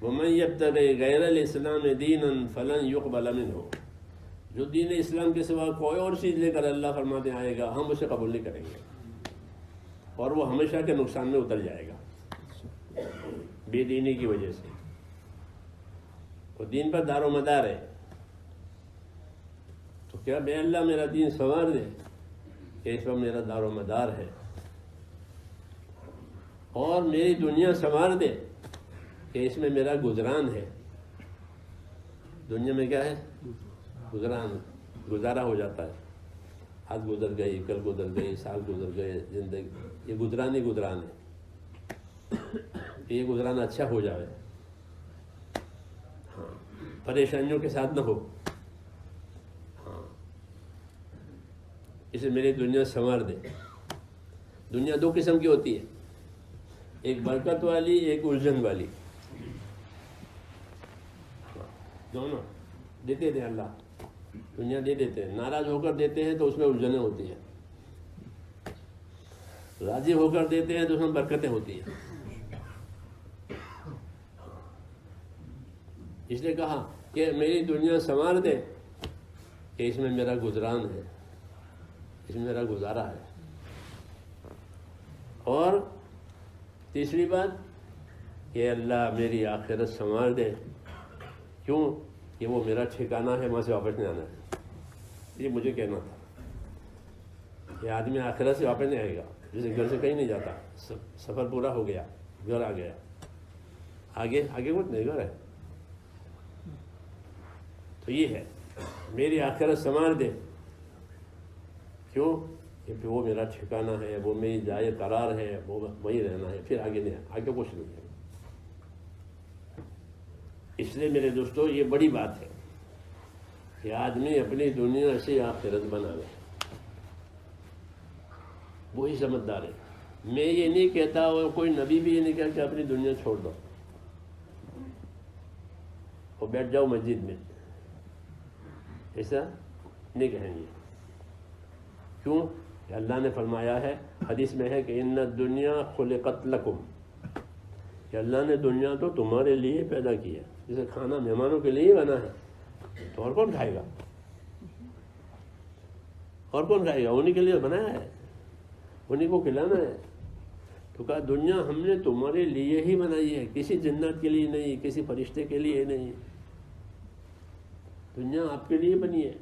وَمَن يَبْتَغِ غَيْرَ الْإِسْلَامِ دِينًا فَلَن يُقْبَلَ مِنْهُ، جو دین اسلام کے سوا کوئی اور چیز لے کر اللہ فرماتے آئے گا ہم اسے قبول نہیں کریں گے، اور وہ ہمیشہ کے نقصان میں اتر جائے گا بے دینی کی وجہ سے. وہ دین پر دار و مدار ہے. تو کیا بے اللہ میرا دین سنوار دے کہ اس پر میرا دار و مدار ہے، اور میری دنیا سنوار دے کہ اس میں میرا گزران ہے. دنیا میں کیا ہے؟ گزران، گزارا ہو جاتا ہے. آج گزر گئی، کل گزر گئی، سال گزر گئے، زندگی یہ گزران ہی گزران ہے. یہ گزران اچھا ہو جائے، ہاں، پریشانیوں کے ساتھ نہ ہو. ہاں، اسے میری دنیا سنوار دے. دنیا دو قسم کی ہوتی ہے، ایک برکت والی، ایک الجھن والی. دونوں دیتے تھے اللہ، دنیا دے دیتے ہیں. ناراض ہو کر دیتے ہیں تو اس میں الجھنیں ہوتی ہیں، راضی ہو کر دیتے ہیں تو اس میں برکتیں ہوتی ہیں. اس نے کہا کہ میری دنیا سنوار دے کہ اس میں میرا گزران ہے، اس میں میرا گزارا ہے. اور تیسری بات کہ اللہ میری آخرت سنوار دے. کیوں؟ کہ وہ میرا ٹھکانہ ہے، وہاں سے واپس نہیں آنا ہے. یہ مجھے کہنا تھا. یہ آدمی آخرت سے واپس نہیں آئے گا، جیسے گھر سے کہیں نہیں جاتا، سفر پورا ہو گیا، گھر آ گیا، آگے کچھ نہیں، گھر ہے. تو یہ ہے میری آخرت سنوار دے. کیوں؟ کہ وہ میرا ٹھکانہ ہے، وہ میری جائے قرار ہے، وہ وہیں رہنا ہے، پھر آگے نہیں، آگے کچھ نہیں ہے. اس لیے میرے دوستو یہ بڑی بات ہے کہ آدمی اپنی دنیا سے آخرت بنا لے. وہی سمجھدار ہے. میں یہ نہیں کہتا اور کوئی نبی بھی یہ نہیں کہتا کہ اپنی دنیا چھوڑ دو اور بیٹھ جاؤ مسجد میں، ایسا نہیں کہیں گے. کیوں؟ کہ اللہ نے فرمایا ہے، حدیث میں ہے کہ ان الدنیا خلقت لکم، کہ اللہ نے دنیا تو تمہارے لیے پیدا کی ہے. جیسے کھانا مہمانوں کے لیے بنا ہے تو اور کون کھائے گا؟ اور کون کھائے گا؟ انہیں کے لیے بنایا ہے، انہیں کو کھلانا ہے. تو کہا دنیا ہم نے تمہارے لیے ہی بنائی ہے، کسی جنت کے لیے نہیں، کسی فرشتے کے لیے نہیں. دنیا آپ کے لیے بنی ہے.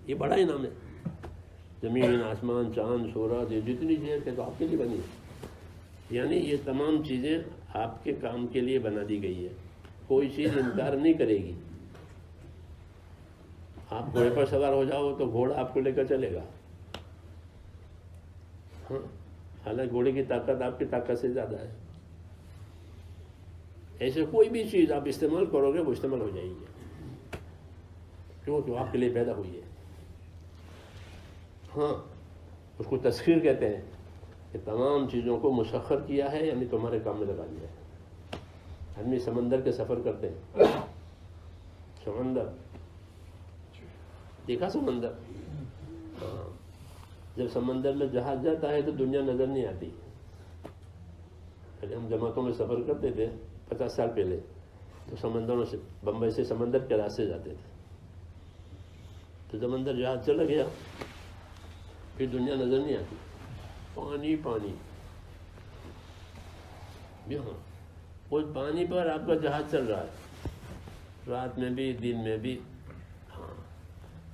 یہ بڑا انعام ہے. زمین، آسمان، چاند، سورج، یہ جتنی چیزیں کہ تو آپ کے لیے بنی ہے. یعنی یہ تمام چیزیں آپ کے کام کے لیے بنا دی گئی ہے. کوئی چیز انکار نہیں کرے گی. آپ گھوڑے پر سوار ہو جاؤ تو گھوڑا آپ کو لے کر چلے گا. ہاں، حالانکہ گھوڑے کی طاقت آپ کی طاقت سے زیادہ ہے. ایسے کوئی بھی چیز آپ استعمال کرو گے وہ استعمال ہو جائے گی، کیونکہ وہ آپ کے لیے پیدا ہوئی ہے. ہاں، اس کو تسخیر کہتے ہیں کہ تمام چیزوں کو مسخر کیا ہے، یعنی تمہارے کام میں لگا دیا ہے. آدمی سمندر کے سفر کرتے ہیں، سمندر دیکھا سمندر؟ ہاں، جب سمندر میں جہاز جاتا ہے تو دنیا نظر نہیں آتی. پہلے ہم جماعتوں میں سفر کرتے تھے 50 سال پہلے، تو سمندروں سے، بمبئی سے سمندر کے راستے جاتے تھے. تو سمندر جہاز چلا گیا پھر دنیا نظر نہیں آتی، پانی پانی. ہاں، اس پانی پر آپ کا جہاز چل رہا ہے، رات میں بھی دن میں بھی. ہاں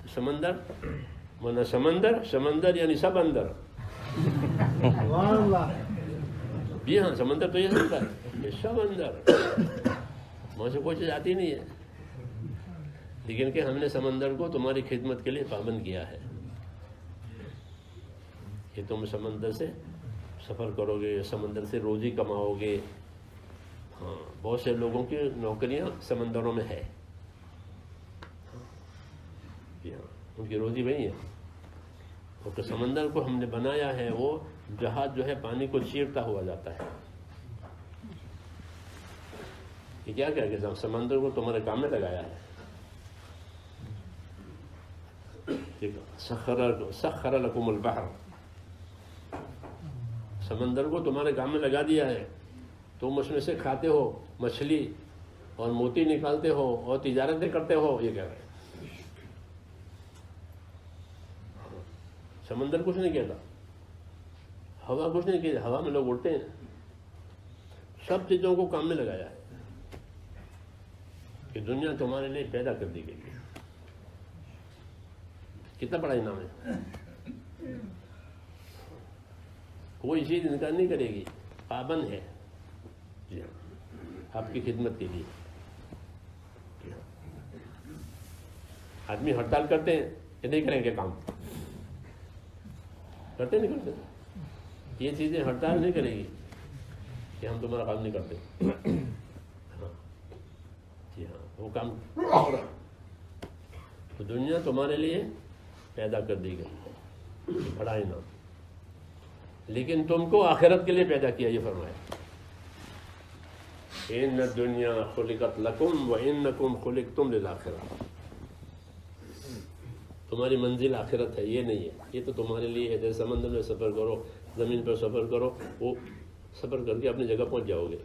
تو سمندر ورنہ سمندر یعنی سب اندر. جی ہاں، سمندر تو یہ ہوتا ہے، یہ سب اندر، وہاں سے کوئی چیز آتی نہیں ہے. لیکن کہ ہم نے سمندر کو تمہاری خدمت کے لیے پابند کیا ہے کہ تم سمندر سے سفر کرو گے، سمندر سے روزی کماؤ گے. ہاں، بہت سے لوگوں کی نوکریاں سمندروں میں ہے. جی ہاں، ان کی روزی وہی ہے. اور سمندر کو ہم نے بنایا ہے، وہ جہاز جو ہے پانی کو چیرتا ہوا جاتا ہے. یہ کیا کہ سمندر کو تمہارے کام میں لگایا ہے. سخر لکم البحر، سمندر کو تمہارے کام میں لگا دیا ہے. تم اس میں سے کھاتے ہو مچھلی اور موتی نکالتے ہو اور تجارتیں کرتے ہو. یہ کہہ رہے ہیں سمندر کچھ نہیں کہتا، ہوا کچھ نہیں کہتا. ہوا میں لوگ اڑتے ہیں. سب چیزوں کو کام میں لگایا ہے کہ دنیا تمہارے لیے پیدا کر دی گئی ہے. کتنا بڑا انعام ہے. کوئی چیز انکار نہیں کرے گی، پابند ہے. جی ہاں، آپ کی خدمت کے لیے. جی ہاں، آدمی ہڑتال کرتے ہیں کہ نہیں کریں گے کام، کرتے نہیں کرتے. یہ چیزیں ہڑتال نہیں کرے گی کہ ہم تمہارا کام نہیں کرتے. ہاں جی ہاں، وہ کام ہو رہا. تو دنیا تمہارے لیے پیدا کر دی گئی، بڑا انعام. لیکن تم کو آخرت کے لیے پیدا کیا. یہ فرمایا ان الدنیا خلقت لکم وانکم خلقتم للآخرہ. تمہاری منزل آخرت ہے، یہ نہیں ہے. یہ تو تمہارے لیے ہے. جیسے سمندر میں سفر کرو، زمین پر سفر کرو، وہ سفر کر کے اپنی جگہ پہنچ جاؤ گے.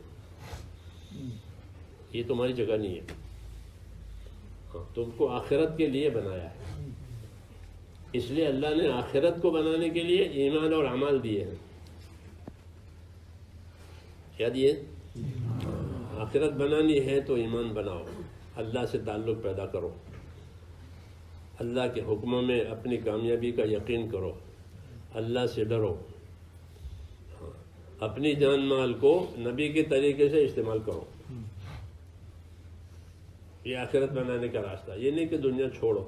یہ تمہاری جگہ نہیں ہے. ہاں، تم کو آخرت کے لیے بنایا ہے. اس لیے اللہ نے آخرت کو بنانے کے لیے ایمان اور اعمال دیے ہیں. کیا دیے؟ آخرت بنانی ہے تو ایمان بناؤ، اللہ سے تعلق پیدا کرو، اللہ کے حکموں میں اپنی کامیابی کا یقین کرو، اللہ سے ڈرو، اپنی جان مال کو نبی کے طریقے سے استعمال کرو. یہ آخرت بنانے کا راستہ. یہ نہیں کہ دنیا چھوڑو،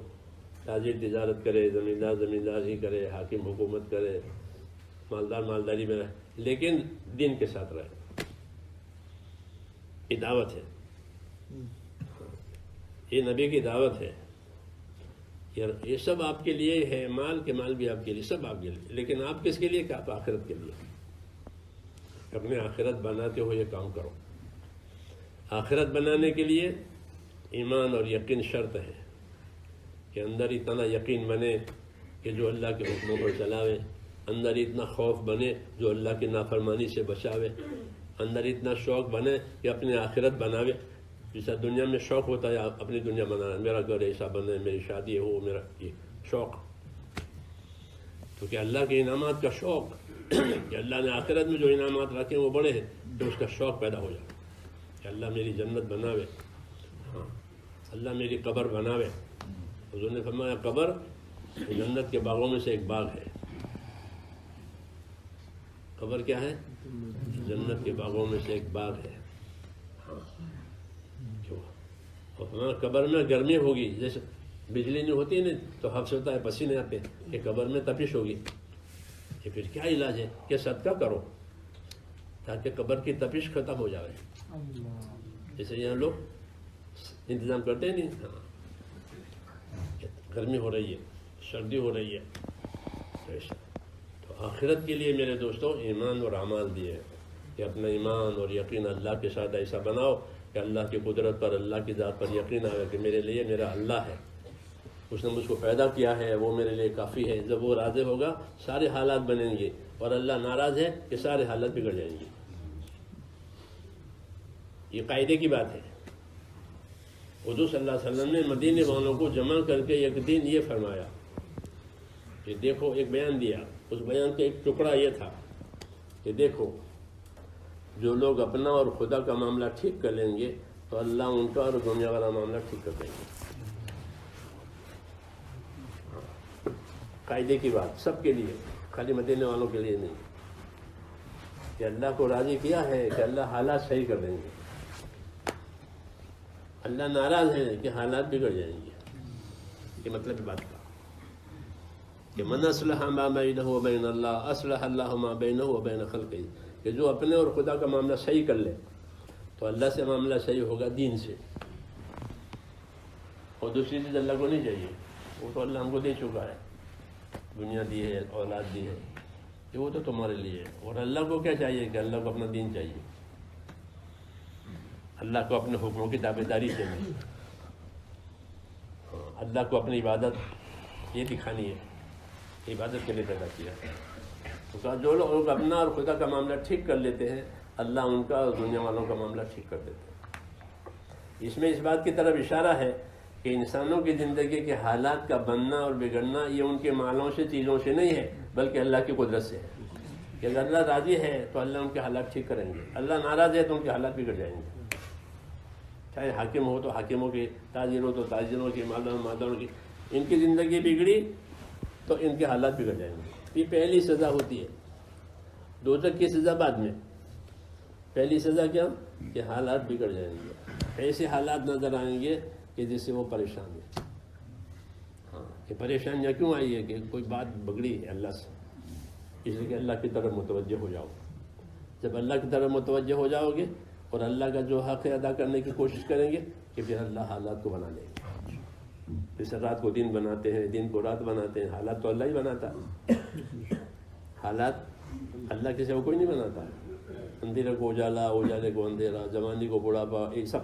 تاجر تجارت کرے، زمیندار ہی کرے، حاکم حکومت کرے، مالدار مالداری میں رہے، لیکن دین کے ساتھ رہے. یہ دعوت ہے، یہ نبی کی دعوت ہے. یہ سب آپ کے لیے ہے، مال کے مال بھی آپ کے لیے، سب آپ کے لیے. لیکن آپ کس کے لیے؟ کہ آپ آخرت کے لیے. اپنے آخرت بناتے ہو یہ کام کرو. آخرت بنانے کے لیے ایمان اور یقین شرط ہے کہ اندر اتنا یقین بنے کہ جو اللہ کے حکموں پر چلاوے، اندر اتنا خوف بنے جو اللہ کی نافرمانی سے بچاوے، اندر اتنا شوق بنے کہ اپنی آخرت بناوے. جیسا دنیا میں شوق ہوتا ہے اپنی دنیا بنانا، میرا گھر ایسا بنے، میری شادی ہو، میرا یہ شوق. تو کہ اللہ کے انعامات کا شوق کہ اللہ نے آخرت میں جو انعامات رکھے ہیں وہ بڑے ہیں، تو اس کا شوق پیدا ہو جائے کہ اللہ میری جنت بناوے. ہاں، اللہ میری قبر بناوے. حضور نے فرمایا قبر جنت کے باغوں میں سے ایک باغ ہے. قبر کیا ہے؟ جنت کے باغوں میں سے ایک باغ ہے. ہاں، اور قبر میں گرمی ہوگی، جیسے بجلی نہیں ہوتی نہیں تو حفظ ہوتا ہے، پسینے آتے ہیں. کہ قبر میں تپش ہوگی. یہ پھر کیا علاج ہے کہ صدقہ کرو تاکہ قبر کی تپش ختم ہو جائے. جیسے یہاں لوگ انتظام کرتے ہیں نہیں، ہاں گرمی ہو رہی ہے، سردی ہو رہی ہے، تو آخرت کے لیے میرے دوستوں ایمان اور اعمال دیے ہیں کہ اپنا ایمان اور یقین اللہ کے ساتھ ایسا بناؤ کہ اللہ کی قدرت پر، اللہ کی ذات پر یقین آئے کہ میرے لیے میرا اللہ ہے، اس نے مجھ کو پیدا کیا ہے، وہ میرے لیے کافی ہے. جب وہ راضی ہوگا سارے حالات بنیں گے، اور اللہ ناراض ہے کہ سارے حالات بگڑ جائیں گے. یہ قاعدے کی بات ہے. حضور صلی اللہ علیہ وسلم نے مدینے والوں کو جمع کر کے ایک دن یہ فرمایا کہ دیکھو، ایک بیان دیا. اس بیان کا ایک ٹکڑا یہ تھا کہ دیکھو جو لوگ اپنا اور خدا کا معاملہ ٹھیک کر لیں گے تو اللہ ان کا اور دنیا والا معاملہ ٹھیک کر دیں گے. قاعدے کی بات سب کے لیے، خالی مدینے والوں کے لیے نہیں، کہ اللہ کو راضی کیا ہے کہ اللہ حالات صحیح کر دیں گے. اللہ ناراض ہے کہ حالات بگڑ جائیں گے. یہ مطلب بات کا کہ من اصلح ما بینہ و بین اللہ اصلح اللہ ما بینہ و بین خلقہ، کہ جو اپنے اور خدا کا معاملہ صحیح کر لے تو اللہ سے معاملہ صحیح ہوگا دین سے. اور دوسری چیز اللہ کو نہیں چاہیے، وہ تو اللہ ہم کو دے چکا ہے، دنیا دی ہے، اولاد دی ہے، کہ وہ تو تمہارے لیے ہے. اور اللہ کو کیا چاہیے کہ اللہ کو اپنا دین چاہیے، اللہ کو اپنے حکموں کی تابعداری چاہیے، اللہ کو اپنی عبادت یہ دکھانی ہے، عبادت کے لیے پیدا کیا ہے. تو کہا جو لوگ اپنا اور خدا کا معاملہ ٹھیک کر لیتے ہیں اللہ ان کا اور دنیا والوں کا معاملہ ٹھیک کر دیتے ہیں. اس میں اس بات کی طرف اشارہ ہے کہ انسانوں کی زندگی کے حالات کا بننا اور بگڑنا یہ ان کے مالوں سے چیزوں سے نہیں ہے بلکہ اللہ کی قدرت سے ہے. کہ اگر اللہ راضی ہے تو اللہ ان کے حالات ٹھیک کریں گے، اللہ ناراض ہے تو ان کے حالات بگڑ جائیں گے. چاہے حاکم ہو تو حاکموں کی، تاجر ہو تو تاجروں کی، مالدار مالداروں کی، ان کی زندگی بگڑی تو ان کے حالات بگڑ جائیں گے. یہ پہلی سزا ہوتی ہے، دوزخ کی سزا بعد میں. پہلی سزا کیا کہ حالات بگڑ جائیں گے، ایسے حالات نظر آئیں گے کہ جس سے وہ پریشان ہے. ہاں کہ پریشانیاں کیوں آئی ہے کہ کوئی بات بگڑی ہے اللہ سے، اس لیے کہ اللہ کی طرف متوجہ ہو جاؤ. جب اللہ کی طرف متوجہ ہو جاؤ گے اور اللہ کا جو حق ہے ادا کرنے کی کوشش کریں گے کہ پھر اللہ حالات کو بنا لیں گے. جیسے رات کو دن بناتے ہیں، دن کو رات بناتے ہیں، حالات تو اللہ ہی بناتا ہے. حالات اللہ کے سوا کوئی نہیں بناتا. اندھیرے کو اجالا، اجالے کو اندھیرا، جوانی کو بڑھاپا، یہ سب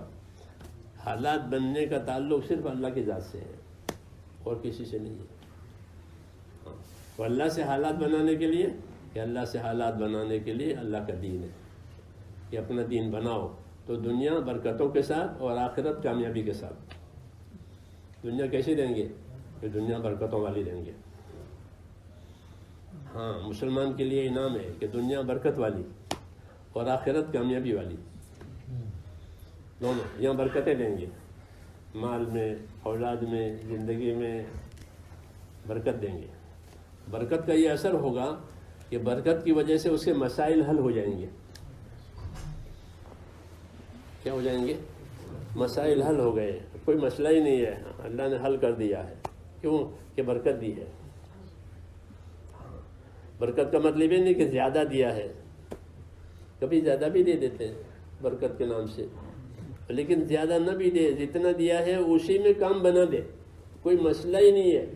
حالات بننے کا تعلق صرف اللہ کی ذات سے ہے اور کسی سے نہیں ہے. تو اللہ سے حالات بنانے کے لیے، کہ اللہ سے حالات بنانے کے لیے اللہ کا دین ہے کہ اپنا دین بناؤ تو دنیا برکتوں کے ساتھ اور آخرت کامیابی کے ساتھ. دنیا کیسے دیں گے کہ دنیا برکتوں والی دیں گے. ہاں مسلمان کے لیے انعام ہے کہ دنیا برکت والی اور آخرت کامیابی والی، دونوں یہاں برکتیں دیں گے. مال میں، اولاد میں، زندگی میں برکت دیں گے. برکت کا یہ اثر ہوگا کہ برکت کی وجہ سے اس کے مسائل حل ہو جائیں گے. کیا ہو جائیں گے؟ مسائل حل ہو گئے، کوئی مسئلہ ہی نہیں ہے، اللہ نے حل کر دیا ہے. کیوں کہ برکت دی ہے. برکت کا مطلب یہ نہیں کہ زیادہ دیا ہے، کبھی زیادہ بھی دے دیتے ہیں برکت کے نام سے، لیکن زیادہ نہ بھی دے، جتنا دیا ہے اسی میں کام بنا دے، کوئی مسئلہ ہی نہیں ہے.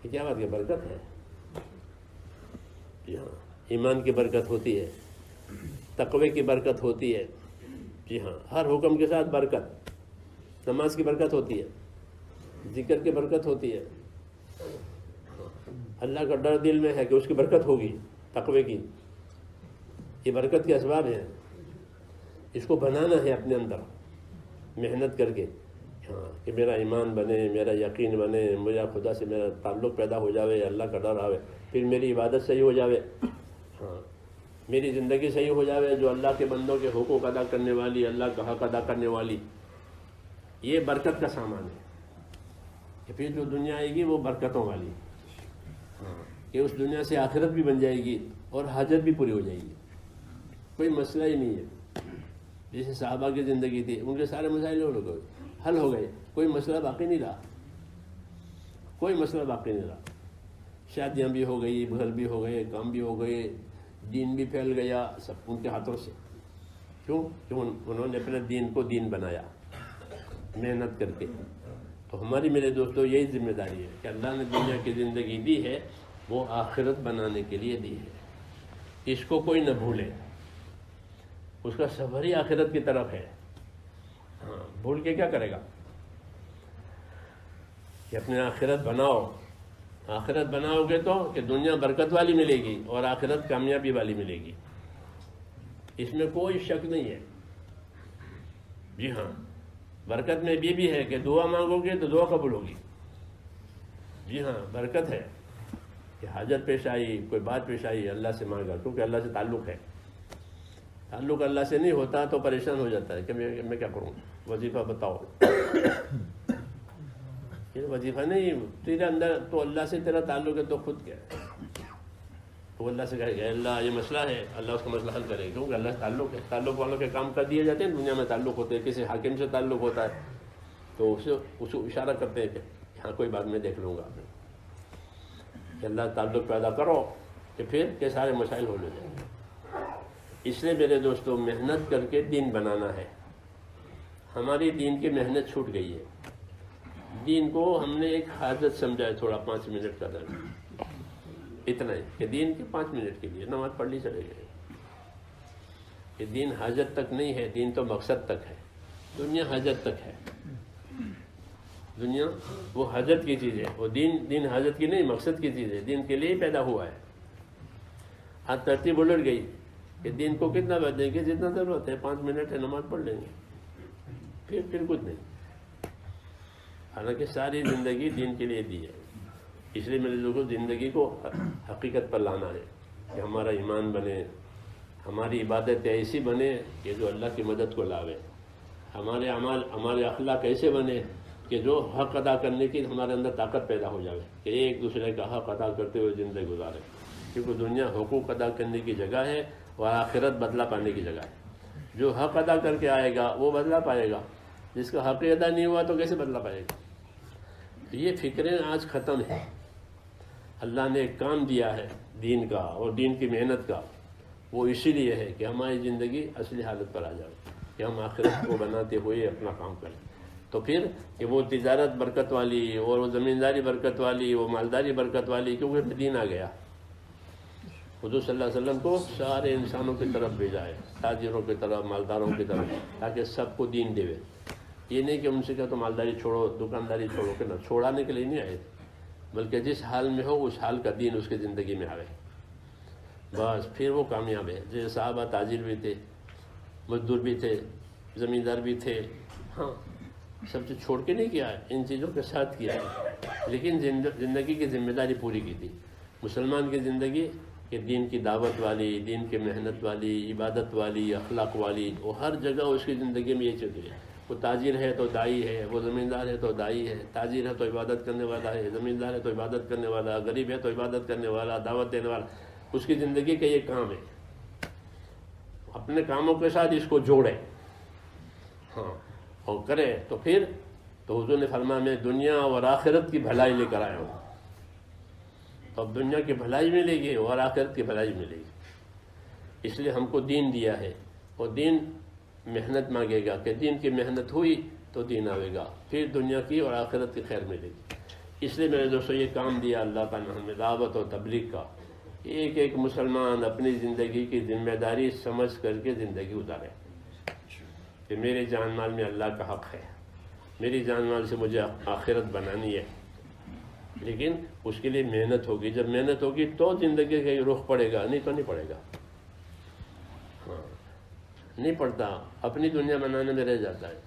کیا بات ہے؟ برکت ہے. جی ہاں، ایمان کی برکت ہوتی ہے، تقوی کی برکت ہوتی ہے. جی ہاں، ہر حکم کے ساتھ برکت. نماز کی برکت ہوتی ہے، ذکر کی برکت ہوتی ہے. اللہ کا ڈر دل میں ہے کہ اس کی برکت ہوگی، تقوی کی. یہ برکت کے اسباب ہیں. اس کو بنانا ہے اپنے اندر محنت کر کے. ہاں کہ میرا ایمان بنے، میرا یقین بنے، میرا خدا سے میرا تعلق پیدا ہو جاوے، اللہ کا ڈر آوے، پھر میری عبادت صحیح ہو جاوے. ہاں میری زندگی صحیح ہو جاوے جو اللہ کے بندوں کے حقوق ادا کرنے والی، اللہ کا حق ادا کرنے والی. یہ برکت کا سامان ہے کہ پھر جو دنیا آئے گی وہ برکتوں والی. ہاں کہ اس دنیا سے آخرت بھی بن جائے گی اور حاجت بھی پوری ہو جائے گی، کوئی مسئلہ ہی نہیں ہے. جیسے صحابہ کی زندگی تھی، ان کے سارے مسائل حل ہو گئے، کوئی مسئلہ باقی نہیں رہا، کوئی مسئلہ باقی نہیں رہا. شادیاں بھی ہو گئی، گھر بھی ہو گئے، کام بھی ہو گئے، دین بھی پھیل گیا، سب ان کے ہاتھوں سے. کیوں کہ انہوں نے اپنے دین کو دین بنایا محنت کر کے. تو ہماری میرے دوستوں یہی ذمہ داری ہے کہ اللہ نے دنیا کی زندگی دی ہے وہ آخرت بنانے کے لیے دی ہے. اس کو کوئی نہ بھولے، اس کا سفر ہی آخرت کی طرف ہے. ہاں بھول کے کیا کرے گا؟ کہ اپنے آخرت بناؤ. آخرت بناؤ گے تو کہ دنیا برکت والی ملے گی اور آخرت کامیابی والی ملے گی، اس میں کوئی شک نہیں ہے. جی ہاں، برکت میں یہ بھی ہے کہ دعا مانگو گے تو دعا قبول ہوگی. جی ہاں برکت ہے کہ حاجت پیش آئی، کوئی بات پیش آئی، اللہ سے مانگا کیونکہ اللہ سے تعلق ہے. تعلق اللہ سے نہیں ہوتا تو پریشان ہو جاتا ہے کہ میں کیا کروں، وظیفہ بتاؤ. یہ وظیفہ نہیں، تیرے اندر تو اللہ سے تیرا تعلق ہے تو خود کیا ہے. تو اللہ سے کہے گا اللہ یہ مسئلہ ہے، اللہ اس کا مسئلہ حل کرے گا، کیونکہ اللہ سے تعلق ہے. تعلق والوں کے کام کر دیے جاتے ہیں، دنیا میں تعلق ہوتے ہیں. کسی حاکم سے تعلق ہوتا ہے تو اسے اشارہ کرتے ہیں کہ یہاں کوئی بات میں دیکھ لوں گا. کہ اللہ تعلق پیدا کرو کہ پھر کے سارے مسائل ہو جائیں گے. اس لیے میرے دوستوں محنت کر کے دین بنانا ہے. ہماری دین کی محنت چھوٹ گئی ہے. دین کو ہم نے ایک حاجت سمجھا ہے، تھوڑا 5 منٹ کا درد اتنا ہے کہ دین کے 5 منٹ کے لیے نماز پڑھ لی چلے گئے. کہ دین حاجت تک نہیں ہے، دین تو مقصد تک ہے. دنیا حاجت تک ہے. دنیا وہ حاجت کی چیز ہے، وہ دین حاجت کی نہیں، مقصد کی چیز ہے. دین کے لیے ہی پیدا ہوا ہے. آج ترتیب الٹ گئی کہ دین کو کتنا وقت دیں گے، جتنا ضرورت ہے. 5 منٹ ہے نماز پڑھ لیں گے، پھر کچھ نہیں. حالانکہ ساری زندگی دین کے لیے دی ہے. اس لیے میرے لوگوں زندگی کو حقیقت پر لانا ہے کہ ہمارا ایمان بنے، ہماری عبادت ایسی بنے کہ جو اللہ کی مدد کو لاوے. ہمارے اعمال، ہمارے اخلاق ایسے بنے کہ جو حق ادا کرنے کی ہمارے اندر طاقت پیدا ہو جائے کہ ایک دوسرے کا حق ادا کرتے ہوئے زندگی گزارے. کیونکہ دنیا حقوق ادا کرنے کی جگہ ہے اور آخرت بدلہ پانے کی جگہ ہے. جو حق ادا کر کے آئے گا وہ بدلہ پائے گا، جس کا حق ادا نہیں ہوا تو کیسے بدلہ پائے گا. یہ فکریں آج ختم ہیں. اللہ نے ایک کام دیا ہے دین کا اور دین کی محنت کا، وہ اسی لیے ہے کہ ہماری زندگی اصلی حالت پر آ جائے، کہ ہم آخرت کو بناتے ہوئے اپنا کام کریں. تو پھر کہ وہ تجارت برکت والی اور وہ زمینداری برکت والی، وہ مالداری برکت والی، کیونکہ دین آ گیا. حضور صلی اللہ علیہ وسلم کو سارے انسانوں کی طرف بھیجا ہے، تاجروں کی طرف، مالداروں کی طرف، تاکہ سب کو دین دے. یہ نہیں کہ ان سے کہا تو مالداری چھوڑو، دکانداری چھوڑو، کہ نہ، چھوڑانے کے لیے نہیں آئے، بلکہ جس حال میں ہو اس حال کا دین اس کی زندگی میں آئے، بس پھر وہ کامیاب ہے. جیسے صحابہ تاجر بھی تھے، مزدور بھی تھے، زمیندار بھی تھے. ہاں، سب چیز چھوڑ کے نہیں کیا ہے، ان چیزوں کے ساتھ کیا ہے، لیکن زندگی کی ذمہ داری پوری کی تھی. مسلمان کی زندگی کہ دین کی دعوت والی، دین کی محنت والی، عبادت والی، اخلاق والی، وہ ہر جگہ اس کی زندگی میں یہ چیز ہے. وہ تاجر ہے تو دائی ہے، وہ زمیندار ہے تو دائی ہے، تاجر ہے تو عبادت کرنے والا ہے، زمیندار ہے تو عبادت کرنے والا، غریب ہے تو عبادت کرنے والا، دعوت دینے والا. اس کی زندگی کا یہ کام ہے. اپنے کاموں کے ساتھ اس کو جوڑے، ہاں، اور کرے تو پھر تو حضور نے فرمایا میں دنیا اور آخرت کی بھلائی لے کر آیا ہوں. تو اب دنیا کی بھلائی ملے گی اور آخرت کی بھلائی ملے گی. اس لیے ہم کو دین دیا ہے، اور دین محنت مانگے گا کہ دین کی محنت ہوئی تو دین آئے گا، پھر دنیا کی اور آخرت کی خیر ملے گی. اس لیے میرے دوستوں یہ کام دیا اللہ تعالیٰ نے ہمیں دعوت اور تبلیغ کا. ایک ایک مسلمان اپنی زندگی کی ذمہ داری سمجھ کر کے زندگی گزارے کہ میرے جان مال میں اللہ کا حق ہے، میری جان مال سے مجھے آخرت بنانی ہے. لیکن اس کے لیے محنت ہوگی. جب محنت ہوگی تو زندگی کا رخ پڑے گا، نہیں تو نہیں پڑے گا. ہاں، نہیں پڑتا، اپنی دنیا بنانے میں رہ جاتا ہے.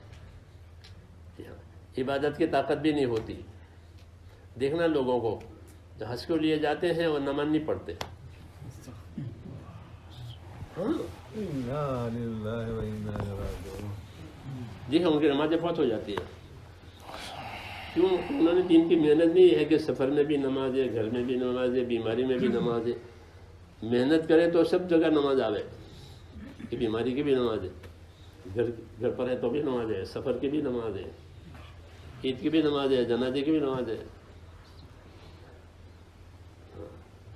عبادت کی طاقت بھی نہیں ہوتی. دیکھنا لوگوں کو جو حج کو لیے جاتے ہیں اور نماز نہیں پڑھتے. جی ہاں، ان کی نمازیں بہت ہو جاتی ہیں. کیوں؟ انہوں نے دین کی محنت نہیں ہے کہ سفر میں بھی نماز ہے، گھر میں بھی نماز ہے، بیماری میں بھی نماز ہے. محنت کرے تو سب جگہ نماز آوے، کہ بیماری کی بھی نماز ہے، گھر پر ہے تو بھی نماز ہے، سفر کی بھی نماز ہے، عید کی بھی نماز ہے، جنازے کی بھی نماز ہے.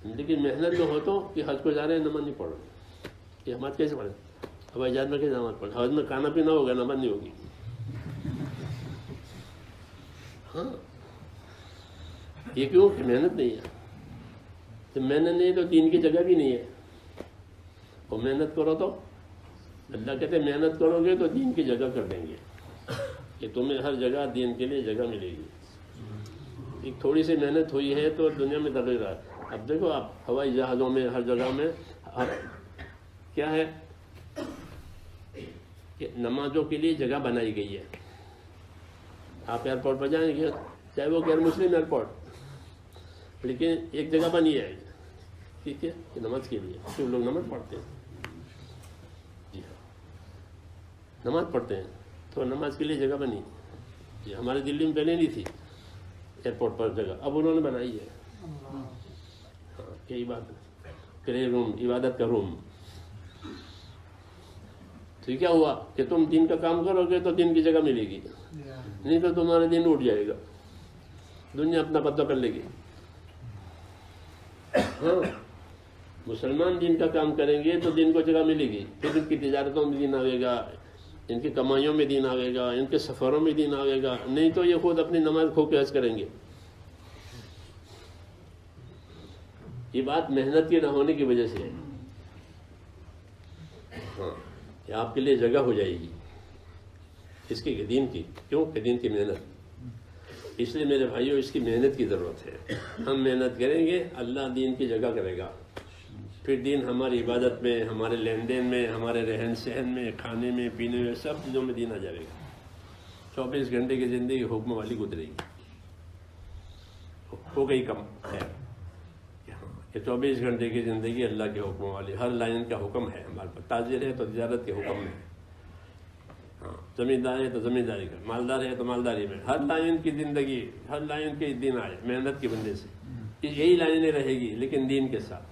لیکن محنت میں ہو تو کہ حج کو جا رہے ہیں نماز نہیں پڑھ رہے، کہ نماز کیسے پڑھیں؟ ہوائی جہاز میں کیسے نماز پڑھیں؟ حج میں کھانا پینا ہوگا، نماز نہیں ہوگی. ہاں، یہ کیوں کہ محنت نہیں ہے. جب محنت نہیں ہے تو دین کی جگہ بھی نہیں ہے. اور محنت کرو تو اللہ کہتے ہیں محنت کرو گے تو دین کی جگہ کر دیں گے، کہ تمہیں ہر جگہ دین کے لیے جگہ ملے گی. ایک تھوڑی سی محنت ہوئی ہے تو دنیا میں تغیر آ. اب دیکھو آپ ہوائی جہازوں میں ہر جگہ میں کیا ہے کہ نمازوں کے لیے جگہ بنائی گئی ہے. آپ ایئرپورٹ پر جائیں گے، چاہے وہ غیر مسلم ایئرپورٹ، لیکن ایک جگہ بنی ہے، ٹھیک ہے، کہ نماز کے لیے، کیوں لوگ نماز پڑھتے ہیں. جی نماز پڑھتے ہیں تو نماز کے لیے جگہ بنی. یہ ہمارے دلی میں پہلے نہیں تھی ایئرپورٹ پر جگہ، اب انہوں نے بنائی ہے. ہاں یہی بات ہے. پرے روم، عبادت کا روم. تو کیا ہوا کہ تم دین کا کام کرو گے تو دین کی جگہ ملے گی، نہیں تو تمہارا دین اٹھ جائے گا، دنیا اپنا قبضہ کر لے گی. ہاں مسلمان دین کا کام کریں گے تو دین کو جگہ ملے گی، پھر ان کی تجارتوں میں دین آئے گا، ان کی کمائیوں میں دین آئے گا، ان کے سفروں میں دین آئے گا. نہیں تو یہ خود اپنی نماز کھو کے حج کریں گے. یہ بات محنت کی نہ ہونے کی وجہ سے ہے. ہاں یہ آپ کے لیے جگہ ہو جائے گی اس کی دین کی. کیوں کہ دین کی محنت. اس لیے میرے بھائیوں اس کی محنت کی ضرورت ہے. ہم محنت کریں گے اللہ دین کی جگہ کرے گا. پھر دین ہماری عبادت میں، ہمارے لین دین میں، ہمارے رہن سہن میں، کھانے میں، پینے میں، سب چیزوں میں دین آ جائے گا. 24 گھنٹے کی زندگی حکم والی گزرے گی. ہو گئی کم ہے کہ 24 گھنٹے کی زندگی اللہ کے حکم والی. ہر لائن کا حکم ہے ہمارے پاس. تاجر ہے تو تجارت کے حکم میں، ہاں زمیندار ہے تو زمینداری کا، مالدار ہے تو مالداری میں. ہر لائن کی زندگی، ہر لائن کے دن آئے محنت کے بندے سے. یہی لائنیں رہے گی لیکن دین کے ساتھ.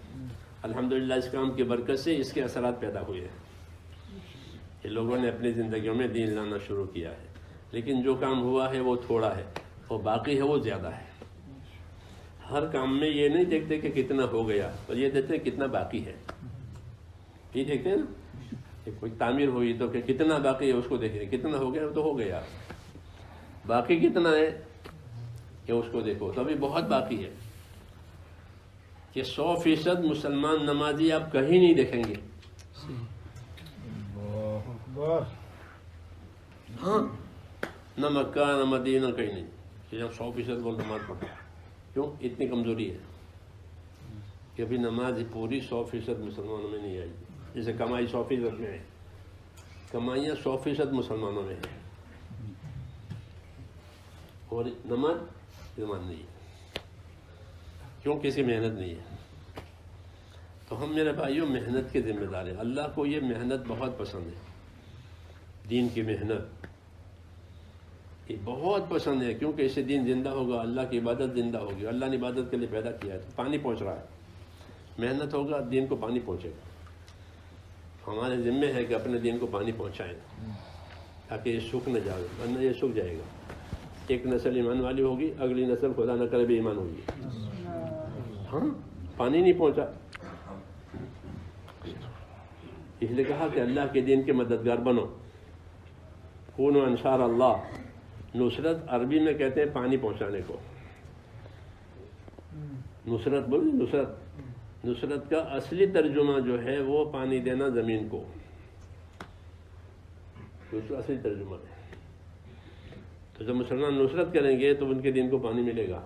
الحمدللہ اس کام کی برکت سے اس کے اثرات پیدا ہوئے ہیں کہ لوگوں نے اپنی زندگیوں میں دین لانا شروع کیا ہے. لیکن جو کام ہوا ہے وہ تھوڑا ہے اور باقی ہے وہ زیادہ ہے. ہر کام میں یہ نہیں دیکھتے کہ کتنا ہو گیا، اور یہ دیکھتے کتنا باقی ہے. یہ دیکھتے ہیں نا کہ کوئی تعمیر ہوئی تو کہ کتنا باقی ہے اس کو دیکھیں. کتنا ہو گیا تو ہو گیا، باقی کتنا ہے کہ اس کو دیکھو تو ابھی بہت باقی ہے. کہ 100% مسلمان نمازی آپ کہیں نہیں دیکھیں گے. ہاں نہ مکہ نہ مدینہ کہیں نہیں کہ جب 100% وہ نماز پڑھتا. کیوں؟ اتنی کمزوری ہے کہ ابھی نماز پوری 100% مسلمانوں میں نہیں آئی. جیسے کمائی 100% میں ہے، کمائیاں 100% مسلمانوں میں ہیں اور نماز نہیں ہے. کیوں؟ کسی محنت نہیں ہے. تو ہم میرے بھائیوں محنت کے ذمہ دار ہیں. اللہ کو یہ محنت بہت پسند ہے. دین کی محنت یہ بہت پسند ہے کیونکہ اس سے دین زندہ ہوگا، اللہ کی عبادت زندہ ہوگی. اللہ نے عبادت کے لیے پیدا کیا ہے. تو پانی پہنچ رہا ہے، محنت ہوگا دین کو پانی پہنچے گا. ہمارے ذمہ ہے کہ اپنے دین کو پانی پہنچائیں تاکہ یہ سوکھ نہ جائے، ورنہ یہ سوکھ جائے گا. ایک نسل ایمان والی ہوگی، اگلی نسل خدا نہ کرے بھی ایمان ہوگی. ہاں پانی نہیں پہنچا، اس لیے کہا کہ اللہ کے دین کے مددگار بنو. کونوا انصار اللہ. نصرت عربی میں کہتے ہیں پانی پہنچانے کو. نصرت بول، نصرت کا اصلی ترجمہ جو ہے وہ پانی دینا زمین کو، اس کا اصلی ترجمہ ہے. تو جب مسلمان نصرت کریں گے تو ان کے دین کو پانی ملے گا.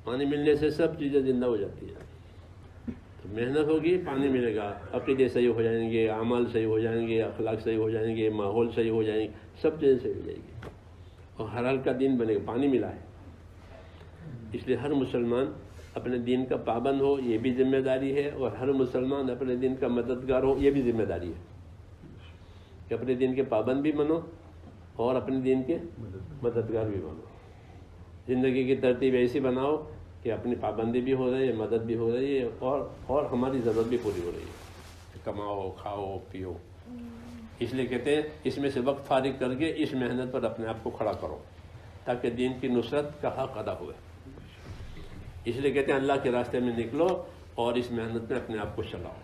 پانی ملنے سے سب چیزیں زندہ ہو جاتی ہیں. تو محنت ہوگی پانی ملے گا، عقیدے صحیح ہو جائیں گے، اعمال صحیح ہو جائیں گے، اخلاق صحیح ہو جائیں گے، ماحول صحیح ہو جائیں گے، سب چیزیں صحیح ہو جائیں گی اور ہر حال کا دین بنے گا. پانی ملا ہے. اس لیے ہر مسلمان اپنے دین کا پابند ہو، یہ بھی ذمہ داری ہے، اور ہر مسلمان اپنے دین کا مددگار ہو، یہ بھی ذمہ داری ہے کہ اپنے دین کے پابند بھی بنو اور اپنے دین کے مددگار بھی بنو. زندگی کی ترتیب ایسی بناؤ کہ اپنی پابندی بھی ہو رہی ہے، مدد بھی ہو رہی ہے، اور ہماری ضرورت بھی پوری ہو رہی ہے. کماؤ، کھاؤ، پیو. اس لیے کہتے ہیں اس میں سے وقت فارغ کر کے اس محنت پر اپنے آپ کو کھڑا کرو تاکہ دین کی نصرت کا حق ادا ہوئے. اس لیے کہتے ہیں اللہ کے راستے میں نکلو اور اس محنت میں اپنے آپ کو چلاؤ.